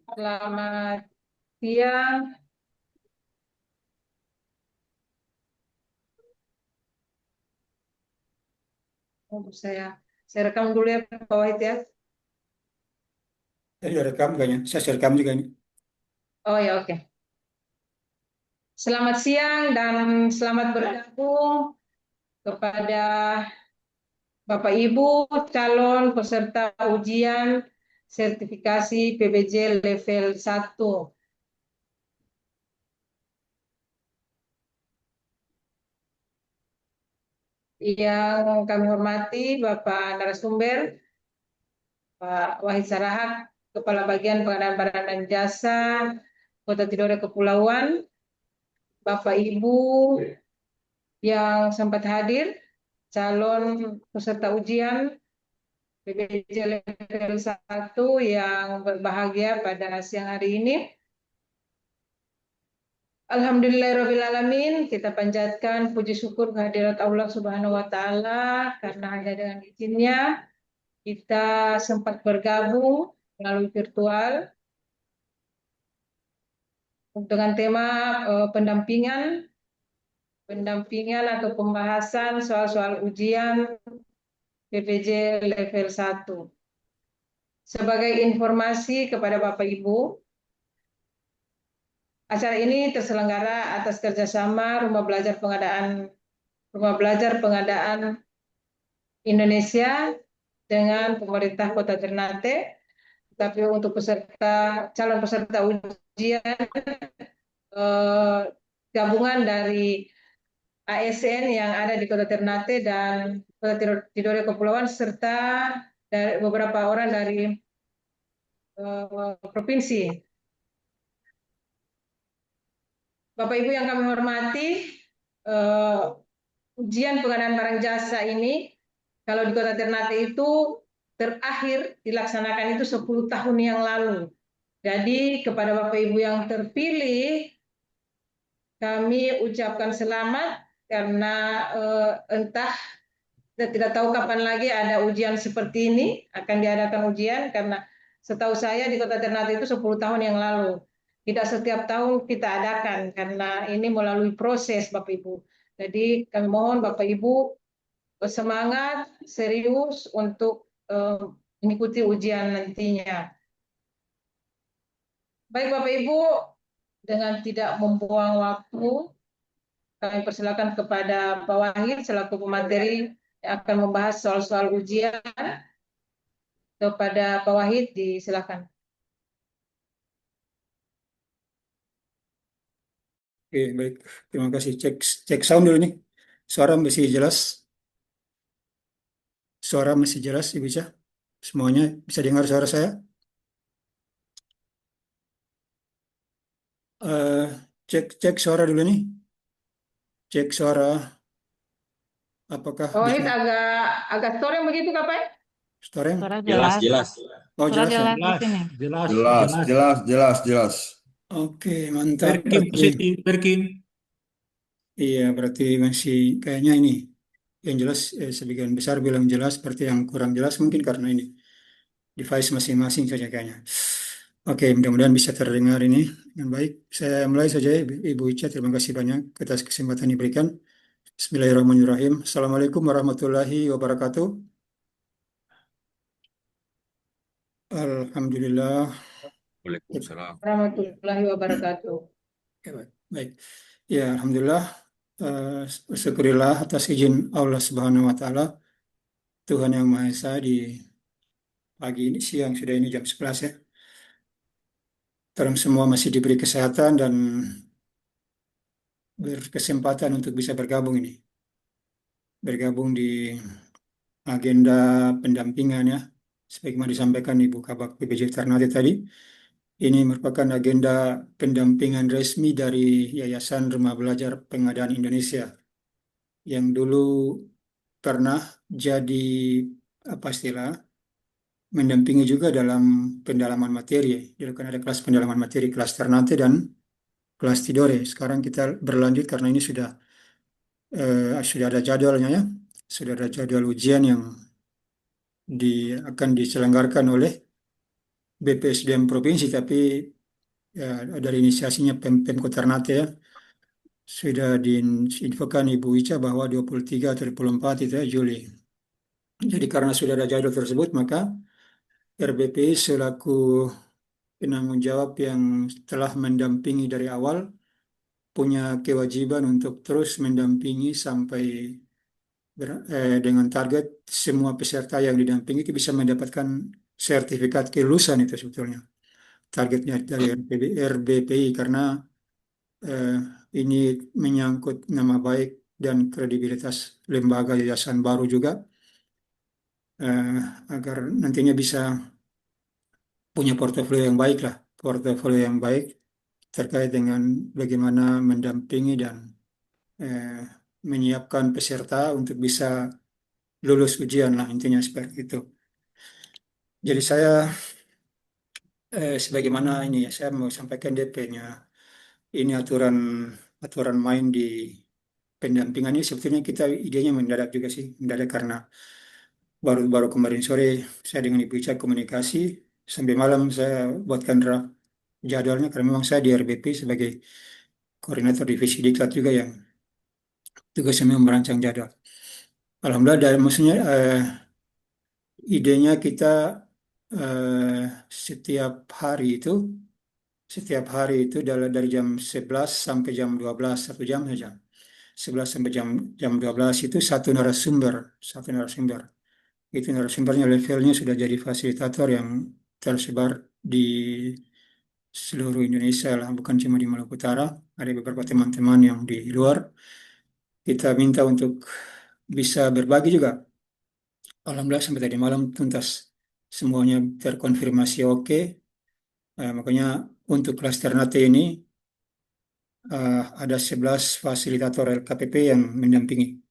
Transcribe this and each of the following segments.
Selamat siang. Oh, saya rekam dulu ya Pak Wahid ya. Tadi udah rekam kayaknya. Saya rekam juga ini. Oh ya, oke. Selamat siang dan selamat bergabung kepada Bapak Ibu calon peserta ujian sertifikasi PBJ level 1 yang kami hormati Bapak narasumber Pak Wahid Sarahak, Kepala Bagian Pengadaan Barang dan Jasa Kota Tidore Kepulauan, Bapak Ibu yang sempat hadir, calon peserta ujian PBJ level 1 yang berbahagia pada siang hari ini. Alhamdulillahirrahmanirrahim, kita panjatkan puji syukur kehadirat Allah Subhanahu wa Ta'ala karena hanya dengan izinnya kita sempat bergabung melalui virtual dengan tema pendampingan pendampingan atau pembahasan soal-soal ujian PPJ level 1. Sebagai informasi kepada Bapak Ibu, acara ini terselenggara atas kerjasama Rumah Belajar Pengadaan Indonesia dengan pemerintah Kota Ternate. Tapi untuk calon peserta ujian eh, gabungan dari ASN yang ada di Kota Ternate dan Kota Tidore Kepulauan serta dari beberapa orang dari provinsi. Bapak Ibu yang kami hormati, eh, ujian pengadaan barang jasa ini kalau di Kota Ternate itu terakhir dilaksanakan itu 10 tahun yang lalu. Jadi kepada Bapak Ibu yang terpilih, kami ucapkan selamat karena entah kita tidak tahu kapan lagi ada ujian seperti ini, akan diadakan ujian karena setahu saya di Kota Ternate itu 10 tahun yang lalu. Tidak setiap tahun kita adakan karena ini melalui proses Bapak Ibu. Jadi kami mohon Bapak Ibu bersemangat, serius untuk mengikuti ujian nantinya. Baik Bapak Ibu, dengan tidak membuang waktu, kami persilakan kepada Pak Wahid selaku pemateri yang akan membahas soal-soal ujian. Kepada Pak Wahid, disilakan. Oke, baik. Terima kasih. Cek cek sound dulu nih. Suara masih jelas. Suara masih jelas, Ibu Ica. Semuanya bisa dengar suara saya. Eh, cek cek suara dulu nih. Cek suara. Apakah Pak bisa? Wahid agak agak sore begitu Kak Pak? Suara? Suara Jelas, jelas, jelas. Oh, suara jelas ya. jelas di Jelas, sini. jelas, Jelas, jelas. jelas, jelas, jelas. Oke, mantap. Berkim Berarti positif, Berkim. iya, berarti masih kayaknya ini yang jelas sebagian besar bilang jelas, seperti yang kurang jelas mungkin karena ini device masing-masing saja kayaknya. Oke, mudah-mudahan bisa terdengar ini dengan baik. Saya mulai saja, Ibu Ica. Terima kasih banyak atas kesempatan diberikan. Bismillahirrahmanirrahim. Assalamualaikum warahmatullahi wabarakatuh. Alhamdulillah. Waalaikumsalam. Warahmatullahi wabarakatuh. Ya, baik. Baik. Ya, Alhamdulillah. eh, Bersyukurillah atas izin Allah Subhanahu wa Ta'ala, Tuhan Yang Maha Esa, di pagi ini, siang sudah ini jam 11 ya. Terus semua masih diberi kesehatan dan berkesempatan untuk bisa bergabung ini. Bergabung di agenda pendampingan ya. Sebagaimana disampaikan Ibu Kabak PBJ Ternate tadi, ini merupakan agenda pendampingan resmi dari Yayasan Rumah Belajar Pengadaan Indonesia yang dulu pernah jadi apa istilah mendampingi juga dalam pendalaman materi. Dulu kan ada kelas pendalaman materi, kelas Ternate dan kelas Tidore. Sekarang kita berlanjut karena ini sudah ada jadwalnya ya, sudah ada jadwal ujian yang akan diselenggarakan oleh BPSDM provinsi, tapi ya, dari inisiasinya Pemkot Ternate ya, sudah diinfokan Ibu Ica bahwa 23 atau 24 itu ya, Juli. Jadi karena sudah ada jadwal tersebut, maka RBPI selaku penanggung jawab yang telah mendampingi dari awal punya kewajiban untuk terus mendampingi sampai dengan target semua peserta yang didampingi itu bisa mendapatkan sertifikat kelulusan itu sebetulnya targetnya dari RBPI karena eh, ini menyangkut nama baik dan kredibilitas lembaga yayasan baru juga eh, agar nantinya bisa punya portofolio yang baik lah, portofolio yang baik terkait dengan bagaimana mendampingi dan eh, menyiapkan peserta untuk bisa lulus ujian lah intinya seperti itu. Jadi saya sebagaimana ini ya saya mau sampaikan DP-nya. Ini aturan aturan main di pendampingan ini sebetulnya kita idenya mendadak juga sih, mendadak karena baru-baru kemarin sore saya dengan Ibu Ica komunikasi sampai malam saya buatkan draft jadwalnya karena memang saya di RBP sebagai koordinator divisi diklat juga yang tugasnya memang merancang jadwal. Alhamdulillah dari maksudnya idenya kita eh, setiap hari itu setiap hari itu dari jam 11 sampai jam 12 satu jam saja. 11 sampai jam jam 12 itu satu narasumber. Itu narasumbernya levelnya sudah jadi fasilitator yang tersebar di seluruh Indonesia lah, bukan cuma di Maluku Utara. Ada beberapa teman-teman yang di luar. Kita minta untuk bisa berbagi juga. Alhamdulillah sampai tadi malam tuntas. Semuanya terkonfirmasi oke. Makanya untuk kelas Ternate ini ada 11 fasilitator LKPP yang mendampingi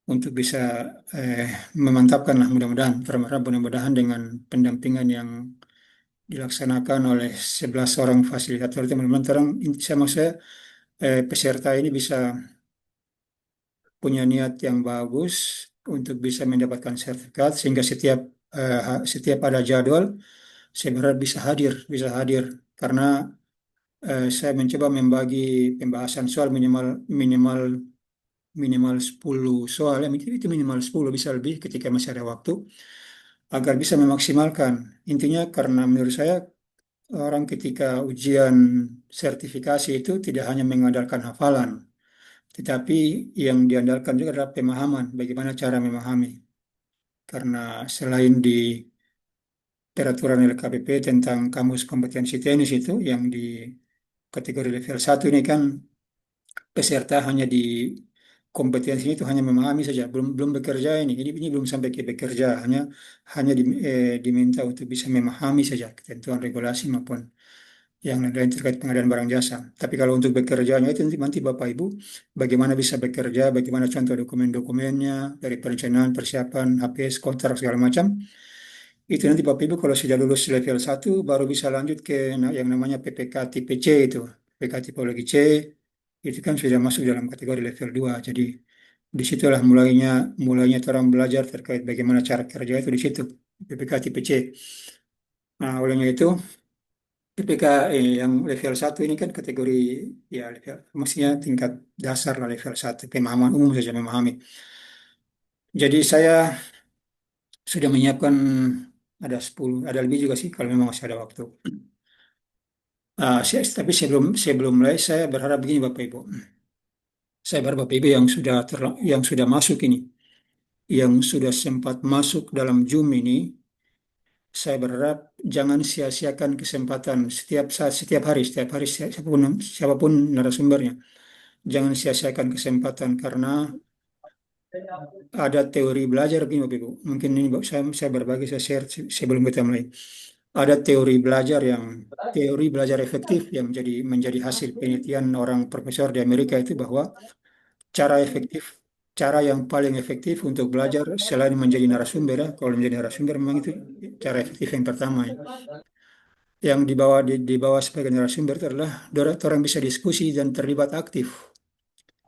untuk bisa eh, memantapkan lah mudah-mudahan, berharap mudah-mudahan dengan pendampingan yang dilaksanakan oleh 11 orang fasilitator itu mudah-mudahan terang, saya maksud saya peserta ini bisa punya niat yang bagus untuk bisa mendapatkan sertifikat sehingga setiap ada jadwal saya berharap bisa hadir karena saya mencoba membagi pembahasan soal minimal minimal minimal 10 soal, ya, itu minimal 10 bisa lebih ketika masih ada waktu agar bisa memaksimalkan. Intinya karena menurut saya orang ketika ujian sertifikasi itu tidak hanya mengandalkan hafalan, tetapi yang diandalkan juga adalah pemahaman, bagaimana cara memahami. Karena selain di peraturan LKPP tentang kamus kompetensi teknis itu yang di kategori level 1 ini kan peserta hanya di kompetensi itu hanya memahami saja, belum belum bekerja ini belum sampai ke bekerja, hanya hanya diminta untuk bisa memahami saja ketentuan regulasi maupun yang lain terkait pengadaan barang jasa. Tapi kalau untuk bekerjanya itu nanti Bapak Ibu bagaimana bisa bekerja, bagaimana contoh dokumen-dokumennya dari perencanaan, persiapan, HPS, kontrak segala macam. Itu nanti Bapak Ibu kalau sudah lulus level 1 baru bisa lanjut ke yang namanya PPK tipe C itu. PPK tipologi C itu kan sudah masuk dalam kategori level 2. Jadi disitulah mulainya orang belajar terkait bagaimana cara kerja itu di situ. PPK tipe C. Nah, olehnya itu PPK yang level 1 ini kan kategori ya level maksudnya tingkat dasar lah level 1 pemahaman umum saja memahami. Jadi saya sudah menyiapkan ada 10, ada lebih juga sih kalau memang masih ada waktu. Tapi sebelum mulai saya berharap begini Bapak Ibu. Saya berharap Bapak Ibu yang sudah masuk ini, yang sudah sempat masuk dalam Zoom ini, saya berharap jangan sia-siakan kesempatan setiap hari siapapun narasumbernya. Jangan sia-siakan kesempatan karena ada teori belajar begini Bapak Ibu. Mungkin ini saya berbagi, saya share sebelum kita mulai. Ada teori belajar efektif yang menjadi hasil penelitian orang profesor di Amerika itu bahwa cara efektif, cara yang paling efektif untuk belajar selain menjadi narasumber ya, kalau menjadi narasumber memang itu cara efektif yang pertama ya. Yang dibawa sebagai narasumber itu adalah orang bisa diskusi dan terlibat aktif.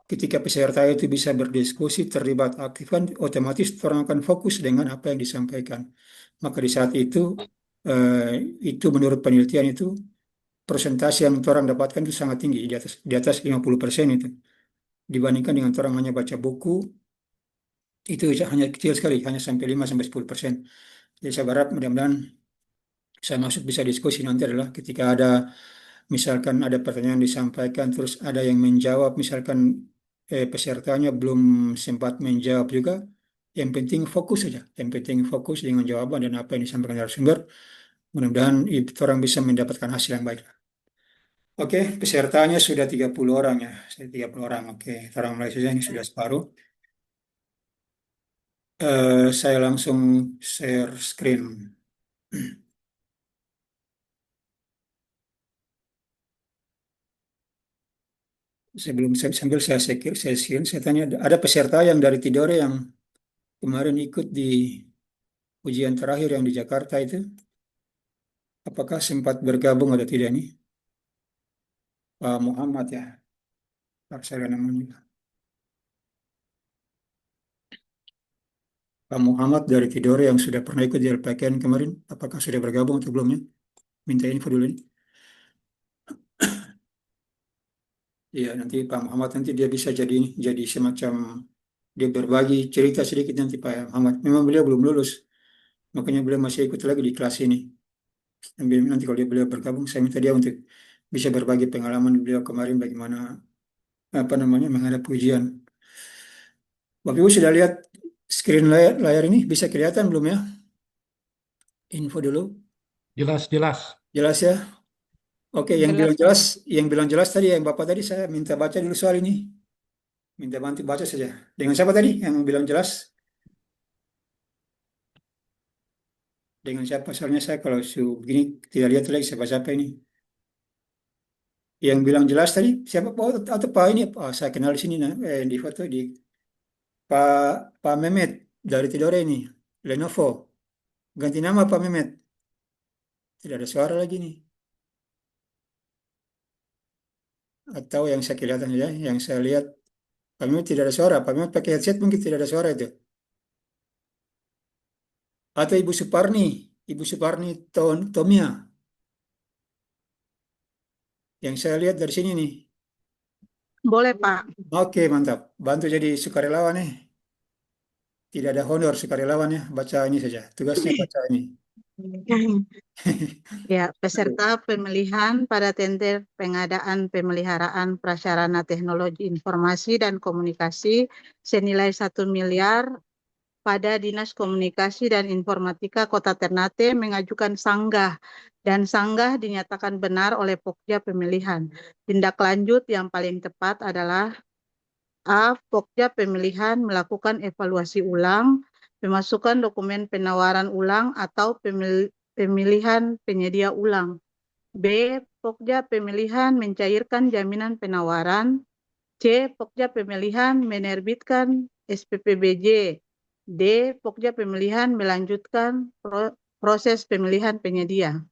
Ketika peserta itu bisa berdiskusi, terlibat aktif kan otomatis orang akan fokus dengan apa yang disampaikan. Maka di saat itu eh, itu menurut penelitian itu persentase yang orang dapatkan itu sangat tinggi, di atas 50% itu. Dibandingkan dengan orang hanya baca buku, itu hanya kecil sekali, hanya sampai 5 sampai 10%. Jadi saya berharap mudah-mudahan saya masuk bisa diskusi nanti adalah ketika ada misalkan ada pertanyaan disampaikan terus ada yang menjawab misalkan pesertanya belum sempat menjawab juga, yang penting fokus saja, yang penting fokus dengan jawaban dan apa yang disampaikan narasumber. Mudah-mudahan itu orang bisa mendapatkan hasil yang baik. Oke, pesertanya sudah 30 orang ya. Saya 30 orang. Oke, orang Malaysia ini sudah separuh. Saya langsung share screen. Sebelum sambil saya screen, saya tanya, ada peserta yang dari Tidore yang kemarin ikut di ujian terakhir yang di Jakarta itu, apakah sempat bergabung atau tidak nih? Pak Muhammad ya, Pak saya namanya. Pak Muhammad dari Tidore yang sudah pernah ikut di LPKN kemarin, apakah sudah bergabung atau belumnya? Minta info dulu nih. Iya, nanti Pak Muhammad nanti dia bisa jadi semacam dia berbagi cerita sedikit nanti Pak Muhammad. Memang beliau belum lulus, makanya beliau masih ikut lagi di kelas ini. Nanti kalau beliau bergabung, saya minta dia untuk bisa berbagi pengalaman beliau kemarin bagaimana apa namanya menghadapi ujian. Bapak Ibu sudah lihat screen layar ini bisa kelihatan belum ya? Info dulu, Jelas, jelas. jelas ya? Oke, Jelas, yang bilang jelas tadi yang Bapak tadi saya minta baca dulu soal ini. Minta bantu baca saja. Dengan siapa tadi yang bilang jelas? Dengan siapa? Soalnya saya kalau begini tidak lihat lagi siapa-siapa ini. Yang bilang jelas tadi siapa? Oh, atau Pak ini? Oh, saya kenal di sini nah. Di foto di Pak Pak Mehmet dari Tidore ini. Lenovo. Ganti nama Pak Mehmet. Tidak ada suara lagi nih. Atau yang saya kelihatan ya, yang saya lihat Pak Mehmet tidak ada suara. Pak Mehmet pakai headset mungkin tidak ada suara itu. Atau Ibu Suparni Tomia. Yang saya lihat dari sini nih. Boleh, Pak. Oke, mantap. Bantu jadi sukarelawan nih. Tidak ada honor sukarelawan ya. Baca ini saja. Tugasnya baca ini. Ya, peserta pemilihan pada tender pengadaan pemeliharaan prasarana teknologi informasi dan komunikasi senilai 1 miliar pada Dinas Komunikasi dan Informatika Kota Ternate mengajukan sanggah dan sanggah dinyatakan benar oleh Pokja Pemilihan. Tindak lanjut yang paling tepat adalah A. Pokja Pemilihan melakukan evaluasi ulang, pemasukan dokumen penawaran ulang atau pemilihan penyedia ulang. B. Pokja Pemilihan mencairkan jaminan penawaran. C. Pokja Pemilihan menerbitkan SPPBJ. D. Pokja Pemilihan melanjutkan proses pemilihan penyedia.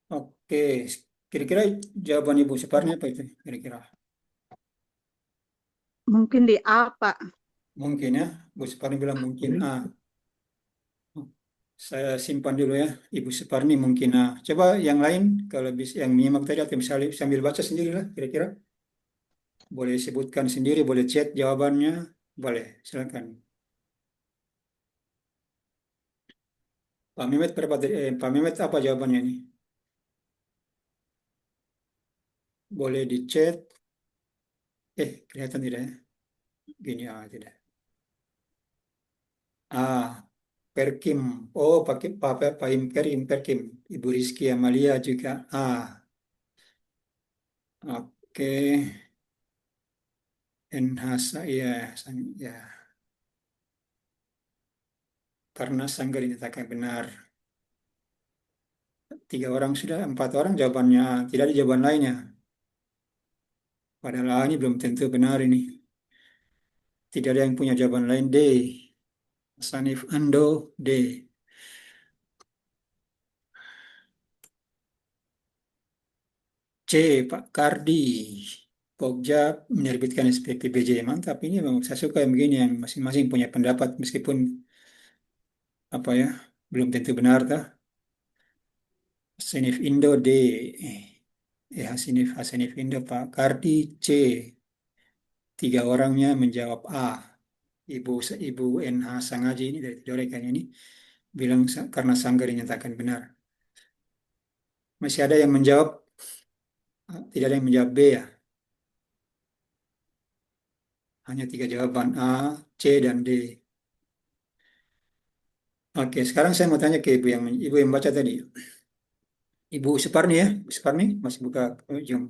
Oke, kira-kira jawaban Ibu Suparni apa itu? Kira-kira Mungkin di A, Pak. mungkin ya. Bu Suparni bilang mungkin A. Saya simpan dulu ya. Ibu Suparni mungkin A. Coba yang lain kalau bisa yang menyimak tadi atau misalnya sambil baca sendiri lah kira-kira. Boleh sebutkan sendiri, boleh chat jawabannya. Boleh, silakan. Pak Mehmet apa jawabannya ini? Boleh di chat. Kelihatan tidak ya? Gini, tidak. Ah, Perkim. Oh, pakai Pak Perkim. Ibu Rizky Amalia juga. Oke. NHSA, ya, ya. Karena sanggar dinyatakan benar. 3 orang sudah, 4 orang jawabannya tidak ada jawaban lainnya. Padahal ini belum tentu benar ini. Tidak ada yang punya jawaban lain. D. Sanif Ando D. C. Pak Kardi. Pokja menerbitkan SPPBJ. Mantap, ini memang saya suka yang begini yang masing-masing punya pendapat meskipun apa ya belum tentu benar tah. Hasanif Indo D. Hasanif Indo Pak Kardi C. Tiga orangnya menjawab A. Ibu Ibu NH Sangaji ini dari Tidorekan ini bilang karena sanggar dinyatakan benar. Masih ada yang menjawab, tidak ada yang menjawab B ya. Hanya tiga jawaban A, C, dan D. Oke, sekarang saya mau tanya ke ibu yang baca tadi. Ibu Suparni ya, Ibu Suparni masih buka,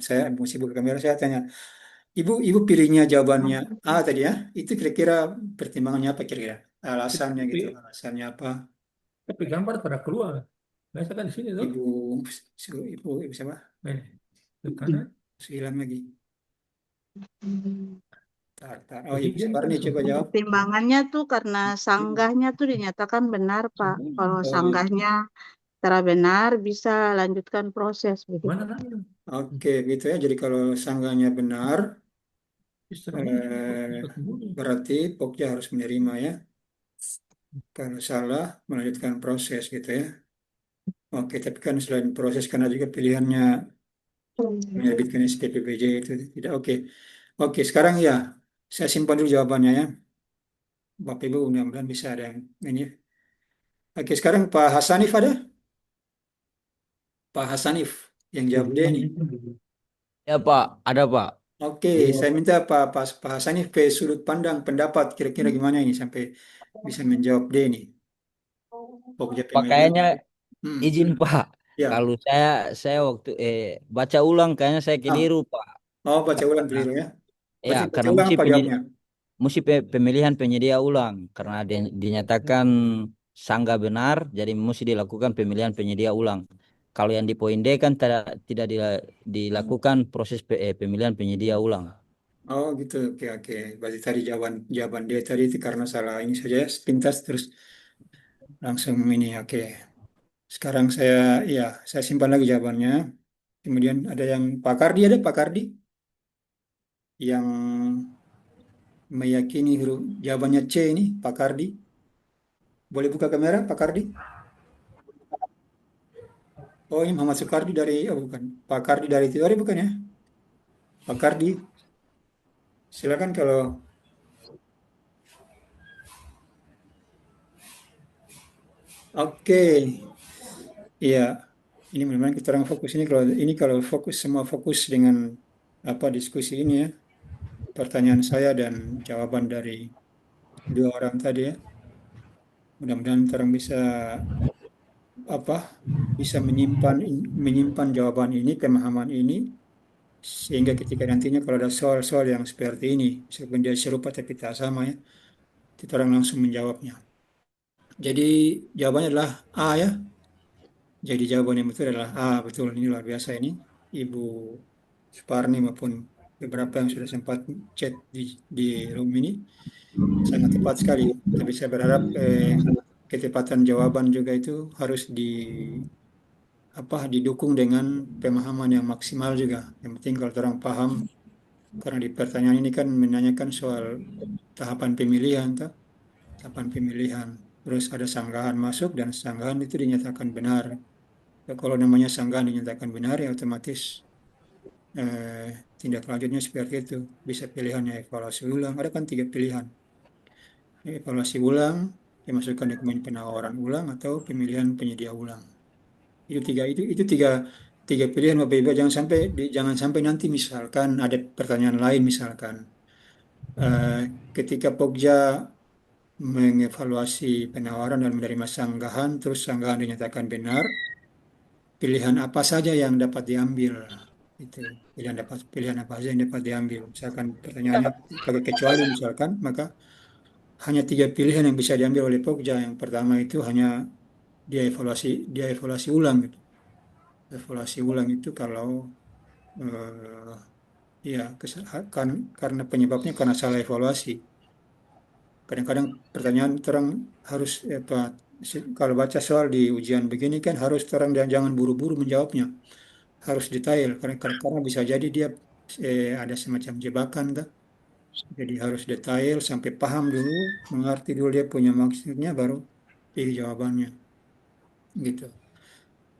saya masih buka kamera. Saya tanya, ibu pilihnya jawabannya A tadi ya. Itu kira-kira pertimbangannya apa kira-kira? Alasannya Tapi, gitu, alasannya apa? tapi gambar pada keluar. Biasa kan di sini tuh. Ibu, ibu siapa? Nih, ke kanan. Hilang lagi. Oh, Jadi Ibu dia ini kan Suparni coba jawab. Pertimbangannya tuh karena sanggahnya tuh dinyatakan benar, Pak. Kalau Oh, sanggahnya secara benar bisa lanjutkan proses begitu. mana lagi? oke, gitu ya. Jadi kalau sanggahnya benar, Bisa eh, berarti Pokja harus menerima ya. Kalau salah, melanjutkan proses gitu ya. Oke, tapi kan selain proses karena juga pilihannya menerbitkan SPPBJ itu tidak oke. Oke, sekarang ya, saya simpan dulu jawabannya ya. Bapak Ibu mudah-mudahan bisa ada yang ini. Oke, sekarang Pak Hasanif ada? Pak Hasanif yang jawab D nih. Ya Pak, ada Pak. Oke, saya minta Pak Hasanif ke sudut pandang pendapat kira-kira gimana ini sampai bisa menjawab D nih. Pokja Pak pemilihan. kayaknya Hmm, izin Pak. ya. Kalau saya waktu baca ulang kayaknya saya Ah, keliru Pak. oh, baca ulang Karena keliru ya. ya Berarti baca karena ulang apa jawabnya? pemilihan penyedia ulang karena dinyatakan sanggah benar, jadi mesti dilakukan pemilihan penyedia ulang. Kalau yang di poin D kan tidak dilakukan proses pemilihan penyedia ulang. Oh gitu, oke oke. Berarti tadi jawaban dia tadi itu karena salah ini saja ya, sepintas terus langsung ini. Oke. Sekarang saya simpan lagi jawabannya. Kemudian ada yang Pak Kardi ada Pak Kardi yang meyakini huruf jawabannya C ini Pak Kardi. Boleh buka kamera Pak Kardi? Oh ini Muhammad Soekardi dari oh bukan Pak Kardi dari Tidore bukan ya? Pak Kardi, silakan kalau oke. Iya, ini memang kita orang fokus ini kalau fokus semua fokus dengan apa diskusi ini ya, pertanyaan saya dan jawaban dari dua orang tadi ya. Mudah-mudahan kita orang bisa apa bisa menyimpan jawaban ini, pemahaman ini sehingga ketika nantinya kalau ada soal-soal yang seperti ini, meskipun dia serupa tapi tak sama ya, kita orang langsung menjawabnya. Jadi jawabannya adalah A ya. Jadi jawaban yang betul adalah A, betul ini luar biasa ini. Ibu Suparni maupun beberapa yang sudah sempat chat di room ini sangat tepat sekali. Tapi saya berharap ketepatan jawaban juga itu harus didukung dengan pemahaman yang maksimal juga. Yang penting kalau orang paham, karena di pertanyaan ini kan menanyakan soal tahapan pemilihan, tahapan pemilihan. Terus ada sanggahan masuk dan sanggahan itu dinyatakan benar. Ya, kalau namanya sanggahan dinyatakan benar ya otomatis tindak lanjutnya seperti itu. Bisa pilihannya evaluasi ulang. Ada kan tiga pilihan. Evaluasi ulang, dimasukkan dokumen penawaran ulang atau pemilihan penyedia ulang. Itu tiga pilihan Bapak Ibu. Jangan sampai nanti misalkan ada pertanyaan lain misalkan eh, ketika Pokja mengevaluasi penawaran dan menerima sanggahan, terus sanggahan dinyatakan benar, pilihan apa saja yang dapat diambil itu pilihan apa saja yang dapat diambil misalkan pertanyaannya pakai kecuali misalkan maka hanya tiga pilihan yang bisa diambil oleh Pokja. Yang pertama itu hanya dia evaluasi ulang gitu. Evaluasi ulang itu kalau ya karena penyebabnya karena salah evaluasi. Kadang-kadang pertanyaan terang harus kalau baca soal di ujian begini kan harus terang dan jangan buru-buru menjawabnya, harus detail karena bisa jadi dia ada semacam jebakan dah. Jadi harus detail sampai paham dulu, mengerti dulu dia punya maksudnya baru pilih jawabannya. gitu.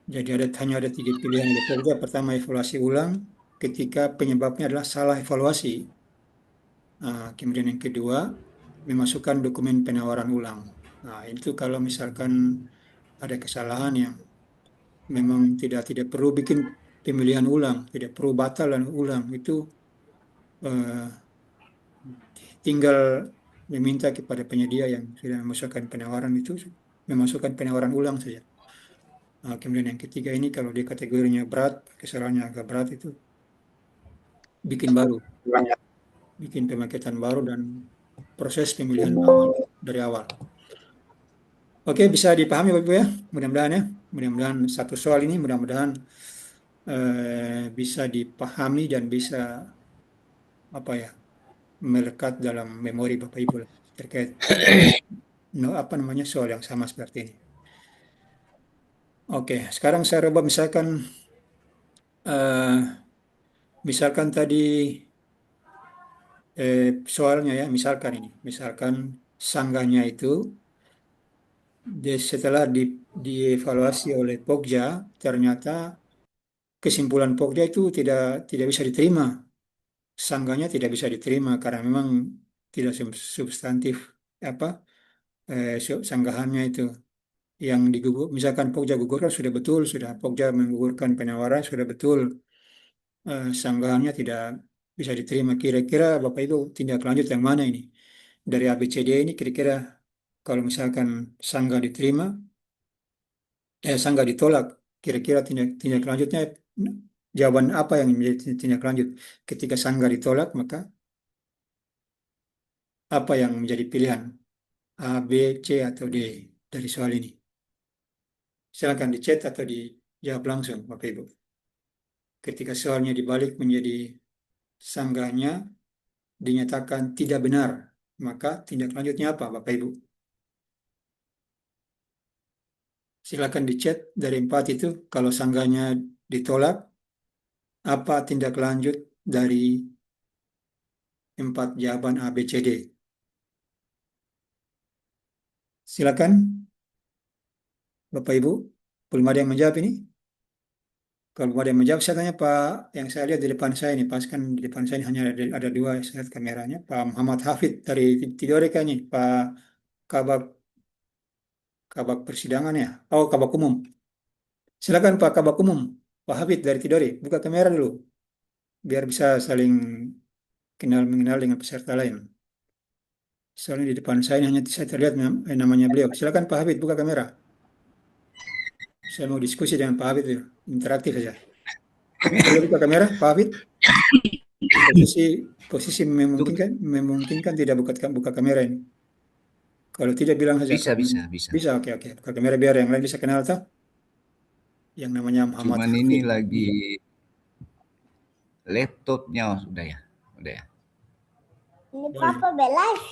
Jadi hanya ada 3 pilihan oleh Pokja. Pertama, evaluasi ulang ketika penyebabnya adalah salah evaluasi. Kemudian yang kedua, memasukkan dokumen penawaran ulang. Nah, itu kalau misalkan ada kesalahan yang memang tidak perlu bikin pemilihan ulang, tidak perlu batal dan ulang, itu eh, tinggal meminta kepada penyedia yang sudah memasukkan penawaran itu memasukkan penawaran ulang saja. Kemudian yang ketiga ini kalau di kategorinya berat, kesalahannya agak berat itu bikin baru, bikin pemaketan baru dan proses pemilihan awal dari awal. Oke, bisa dipahami Bapak Ibu ya, mudah-mudahan ya, mudah-mudahan satu soal ini mudah-mudahan bisa dipahami dan bisa apa ya melekat dalam memori Bapak Ibu lah, terkait apa namanya soal yang sama seperti ini. Oke, sekarang saya coba eh, misalkan tadi soalnya ya, misalkan sanggahnya itu setelah dievaluasi oleh Pokja, ternyata kesimpulan Pokja itu tidak tidak bisa diterima, sanggahnya tidak bisa diterima karena memang tidak substantif apa sanggahannya itu yang digugur, misalkan Pokja gugurkan sudah betul, sudah Pokja menggugurkan penawaran sudah betul, sanggahannya tidak bisa diterima. Kira-kira Bapak Ibu tindak lanjut yang mana ini? Dari ABCD ini kira-kira kalau misalkan sanggah diterima, sanggah ditolak, kira-kira tindak lanjutnya jawaban apa yang menjadi tindak lanjut? Ketika sanggah ditolak, maka apa yang menjadi pilihan? A, B, C, atau D dari soal ini? Silakan di chat atau dijawab langsung, Bapak Ibu. Ketika soalnya dibalik menjadi sanggahnya dinyatakan tidak benar, maka tindak lanjutnya apa, Bapak Ibu? Silakan di chat dari 4 itu, kalau sanggahnya ditolak, apa tindak lanjut dari 4 jawaban A, B, C, D? Silakan, Bapak Ibu. Belum ada yang menjawab ini? Kalau belum ada yang menjawab, saya tanya Pak, yang saya lihat di depan saya ini, pas kan di depan saya ini hanya ada 2, saya lihat kameranya, Pak Muhammad Hafid dari Tidore kayaknya, Pak Kabak Kabak Persidangan ya, oh Kabak Umum. Silakan Pak Kabak Umum, Pak Hafid dari Tidore, buka kamera dulu, biar bisa saling kenal mengenal dengan peserta lain. Soalnya di depan saya ini hanya saya terlihat namanya beliau. Silakan Pak Hafid, buka kamera. Saya mau diskusi dengan Pak Hafid, interaktif saja. Boleh buka kamera, Pak Hafid? Posisi memungkinkan tidak buka kamera ini. Kalau tidak bilang saja. Bisa, bisa, bisa. Bisa, oke. Buka kamera biar yang lain bisa kenal tak? Yang namanya Muhammad Cuman Hafid. ini lagi laptopnya udah ya. Udah ya. Ini Papa live.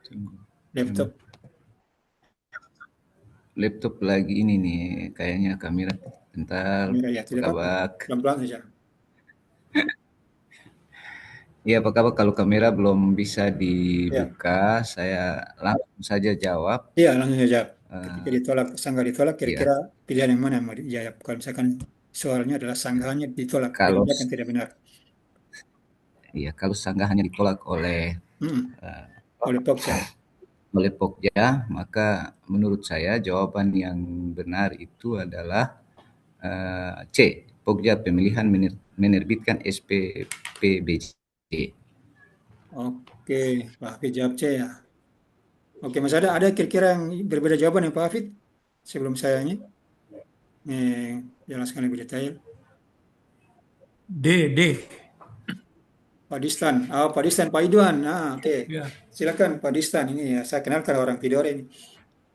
Tunggu. Laptop. Laptop lagi ini nih, kayaknya kamera. Bentar, Kamera ya, tidak apa-apa. Kabak. Pelan-pelan saja. Iya, Pak Kabak, kalau kamera belum bisa dibuka, saya langsung saja jawab. Iya, langsung saja. Ketika ditolak, sanggah ditolak, kira-kira pilihan yang mana yang mau dijawab? Kalau misalkan soalnya adalah sanggahannya ditolak, Kalau dinyatakan tidak benar. iya, kalau sanggahannya ditolak oleh Oleh Pokja. oleh Pokja, maka menurut saya jawaban yang benar itu adalah C. Pokja pemilihan menerbitkan SPPBJ. Oke, Pak Hafid jawab C ya. Oke, Mas ada kira-kira yang berbeda jawaban ya Pak Hafid? Sebelum saya ini jelaskan lebih detail. D. Pak Distan, Pak Distan, Pak Idwan. Oke. Ya. Silakan Pak Distan, ini ya saya kenalkan orang Tidore ini.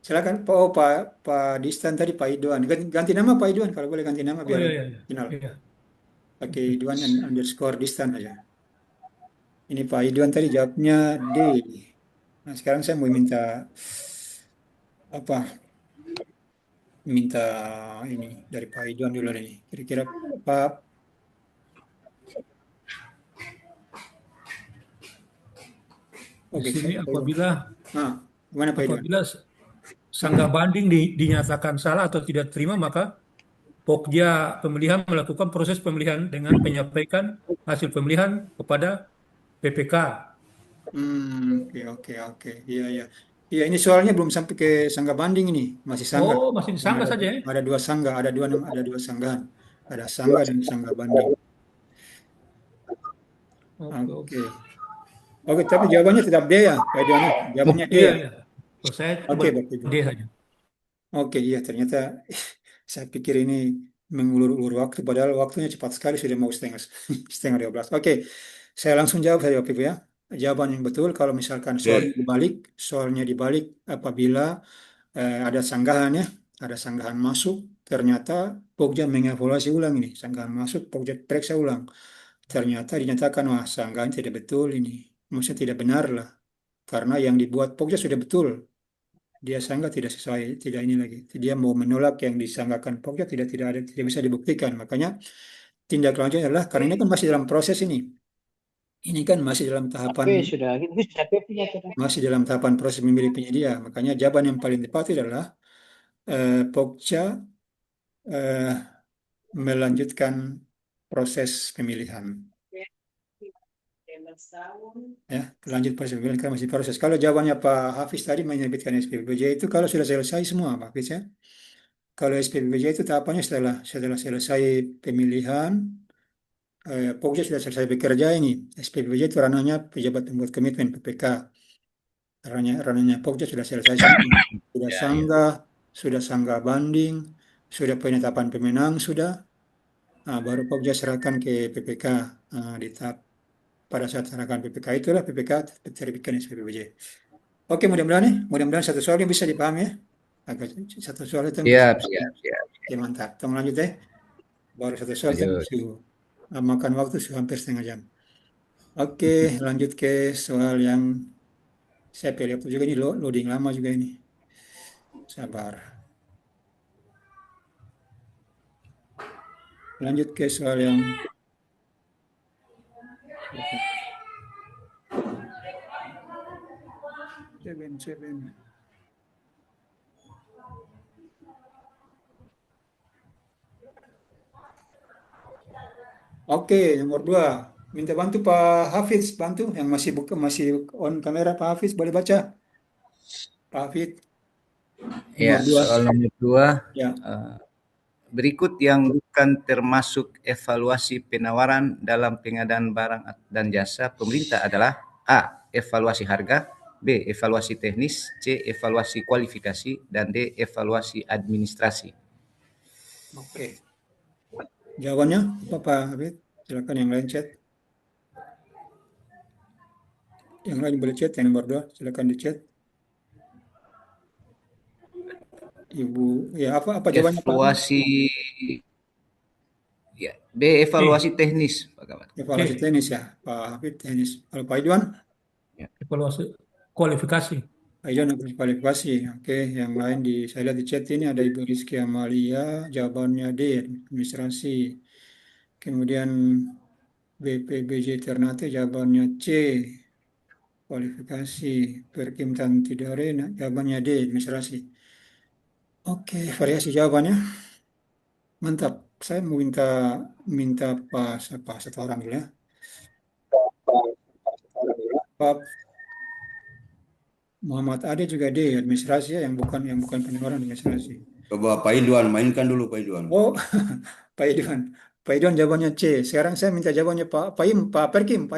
Silakan Pak Distan tadi Pak Idwan. Ganti nama Pak Idwan kalau boleh ganti nama Oh biar iya. kenal. Iya. Pakai Idwan underscore Distan aja. Ini Pak Idwan tadi jawabnya D. Nah, sekarang saya mau minta ini dari Pak Idwan dulu nih. Kira-kira Pak Di sini apabila gimana Pak Idwan? apabila sanggah banding dinyatakan salah atau tidak terima, maka Pokja pemilihan melakukan proses pemilihan dengan menyampaikan hasil pemilihan kepada PPK. Oke, oke, oke. Iya, iya. Iya, ini soalnya belum sampai ke sanggah banding ini, masih sanggah. Oh, masih Ini disanggah saja ya? ada dua sanggah, ada dua sanggahan. Ada sanggah dan sanggah banding. Oke, Oke. oke. Oke, tapi jawabannya tetap D ya, Pak Edwan ya. Jawabannya D Iya, ya. iya. Kalau saya coba Oke, Bapak Ibu. D saja. Oke, iya ternyata saya pikir ini mengulur-ulur waktu, padahal waktunya cepat sekali sudah mau setengah 12. Oke, saya langsung jawab saja Bapak Ibu ya. Jawaban yang betul kalau misalkan soalnya dibalik apabila ada sanggahan ya, ada sanggahan masuk, ternyata Pokja mengevaluasi ulang ini, sanggahan masuk, Pokja periksa ulang. Ternyata dinyatakan wah sanggahan tidak betul ini, maksudnya tidak benar lah, karena yang dibuat Pokja sudah betul. Dia sanggah tidak sesuai, tidak ini lagi. Dia mau menolak yang disanggakan Pokja tidak ada, tidak bisa dibuktikan. Makanya tindak lanjutnya adalah karena ini kan masih dalam proses ini. Ini kan Oke, sudah. Itu sudah punya kita. masih dalam tahapan proses memilih penyedia. Makanya jawaban yang paling tepat adalah Pokja melanjutkan proses pemilihan. Ya, lanjut proses pemilihan karena masih proses. Kalau jawabannya Pak Hafiz tadi menyebutkan SPPJ itu kalau sudah selesai semua Pak Hafiz ya. Kalau SPPJ itu tahapannya setelah selesai pemilihan, Pokja sudah selesai bekerja ini. SPPJ itu ranahnya pejabat pembuat komitmen PPK. Ranahnya Pokja sudah selesai semua. Sudah Ya, ya. sanggah, sudah sanggah banding, sudah penetapan pemenang, sudah. Nah, baru Pokja serahkan ke PPK. Nah, di tahap pada saat serahkan PPK itulah PPK terbitkan SPPJ. Oke, mudah-mudahan satu soal yang bisa dipahami ya. Agak satu soal itu yang bisa. Siap, siap, siap. Oke, mantap. Tolong lanjut ya. Baru satu soal kan Lanjut. makan waktu hampir setengah jam. Oke, lanjut ke soal yang saya pilih waktu juga ini loading lama juga ini. Sabar. Lanjut ke soal yang seven. Oke, nomor 2. Minta bantu Pak Hafiz, bantu yang masih masih on kamera Pak Hafiz boleh baca. Pak Hafiz. Ya, Nomor 2. soal nomor 2. Ya. Berikut yang bukan termasuk evaluasi penawaran dalam pengadaan barang dan jasa pemerintah adalah A. Evaluasi harga, B. Evaluasi teknis, C. Evaluasi kualifikasi, dan D. Evaluasi administrasi. Oke. Jawabannya apa Pak Habib? Silakan yang lain chat. Yang lain boleh chat, yang nomor 2 silakan di chat. Ibu, ya apa jawabannya Pak? Evaluasi ya, B. Evaluasi teknis, Pak Kabar. Evaluasi teknis ya, Pak Habib teknis. Kalau Pak Idwan? Evaluasi kualifikasi. Pak Idwan kualifikasi. Oke, yang lain saya lihat di chat ini ada Ibu Rizky Amalia, jawabannya D, administrasi. Kemudian BPBJ Ternate jawabannya C, kualifikasi. Perkim Tantidore jawabannya D, administrasi. Oke, variasi jawabannya. Mantap. Saya mau minta Pak satu orang dulu ya. Pak Muhammad Ade juga D, administrasi ya, yang bukan penawaran administrasi. Coba Pak Idwan, mainkan dulu Pak Idwan. Oh, Pak Idwan. Pak Idwan jawabannya C. Sekarang saya minta jawabannya Pak Perkim.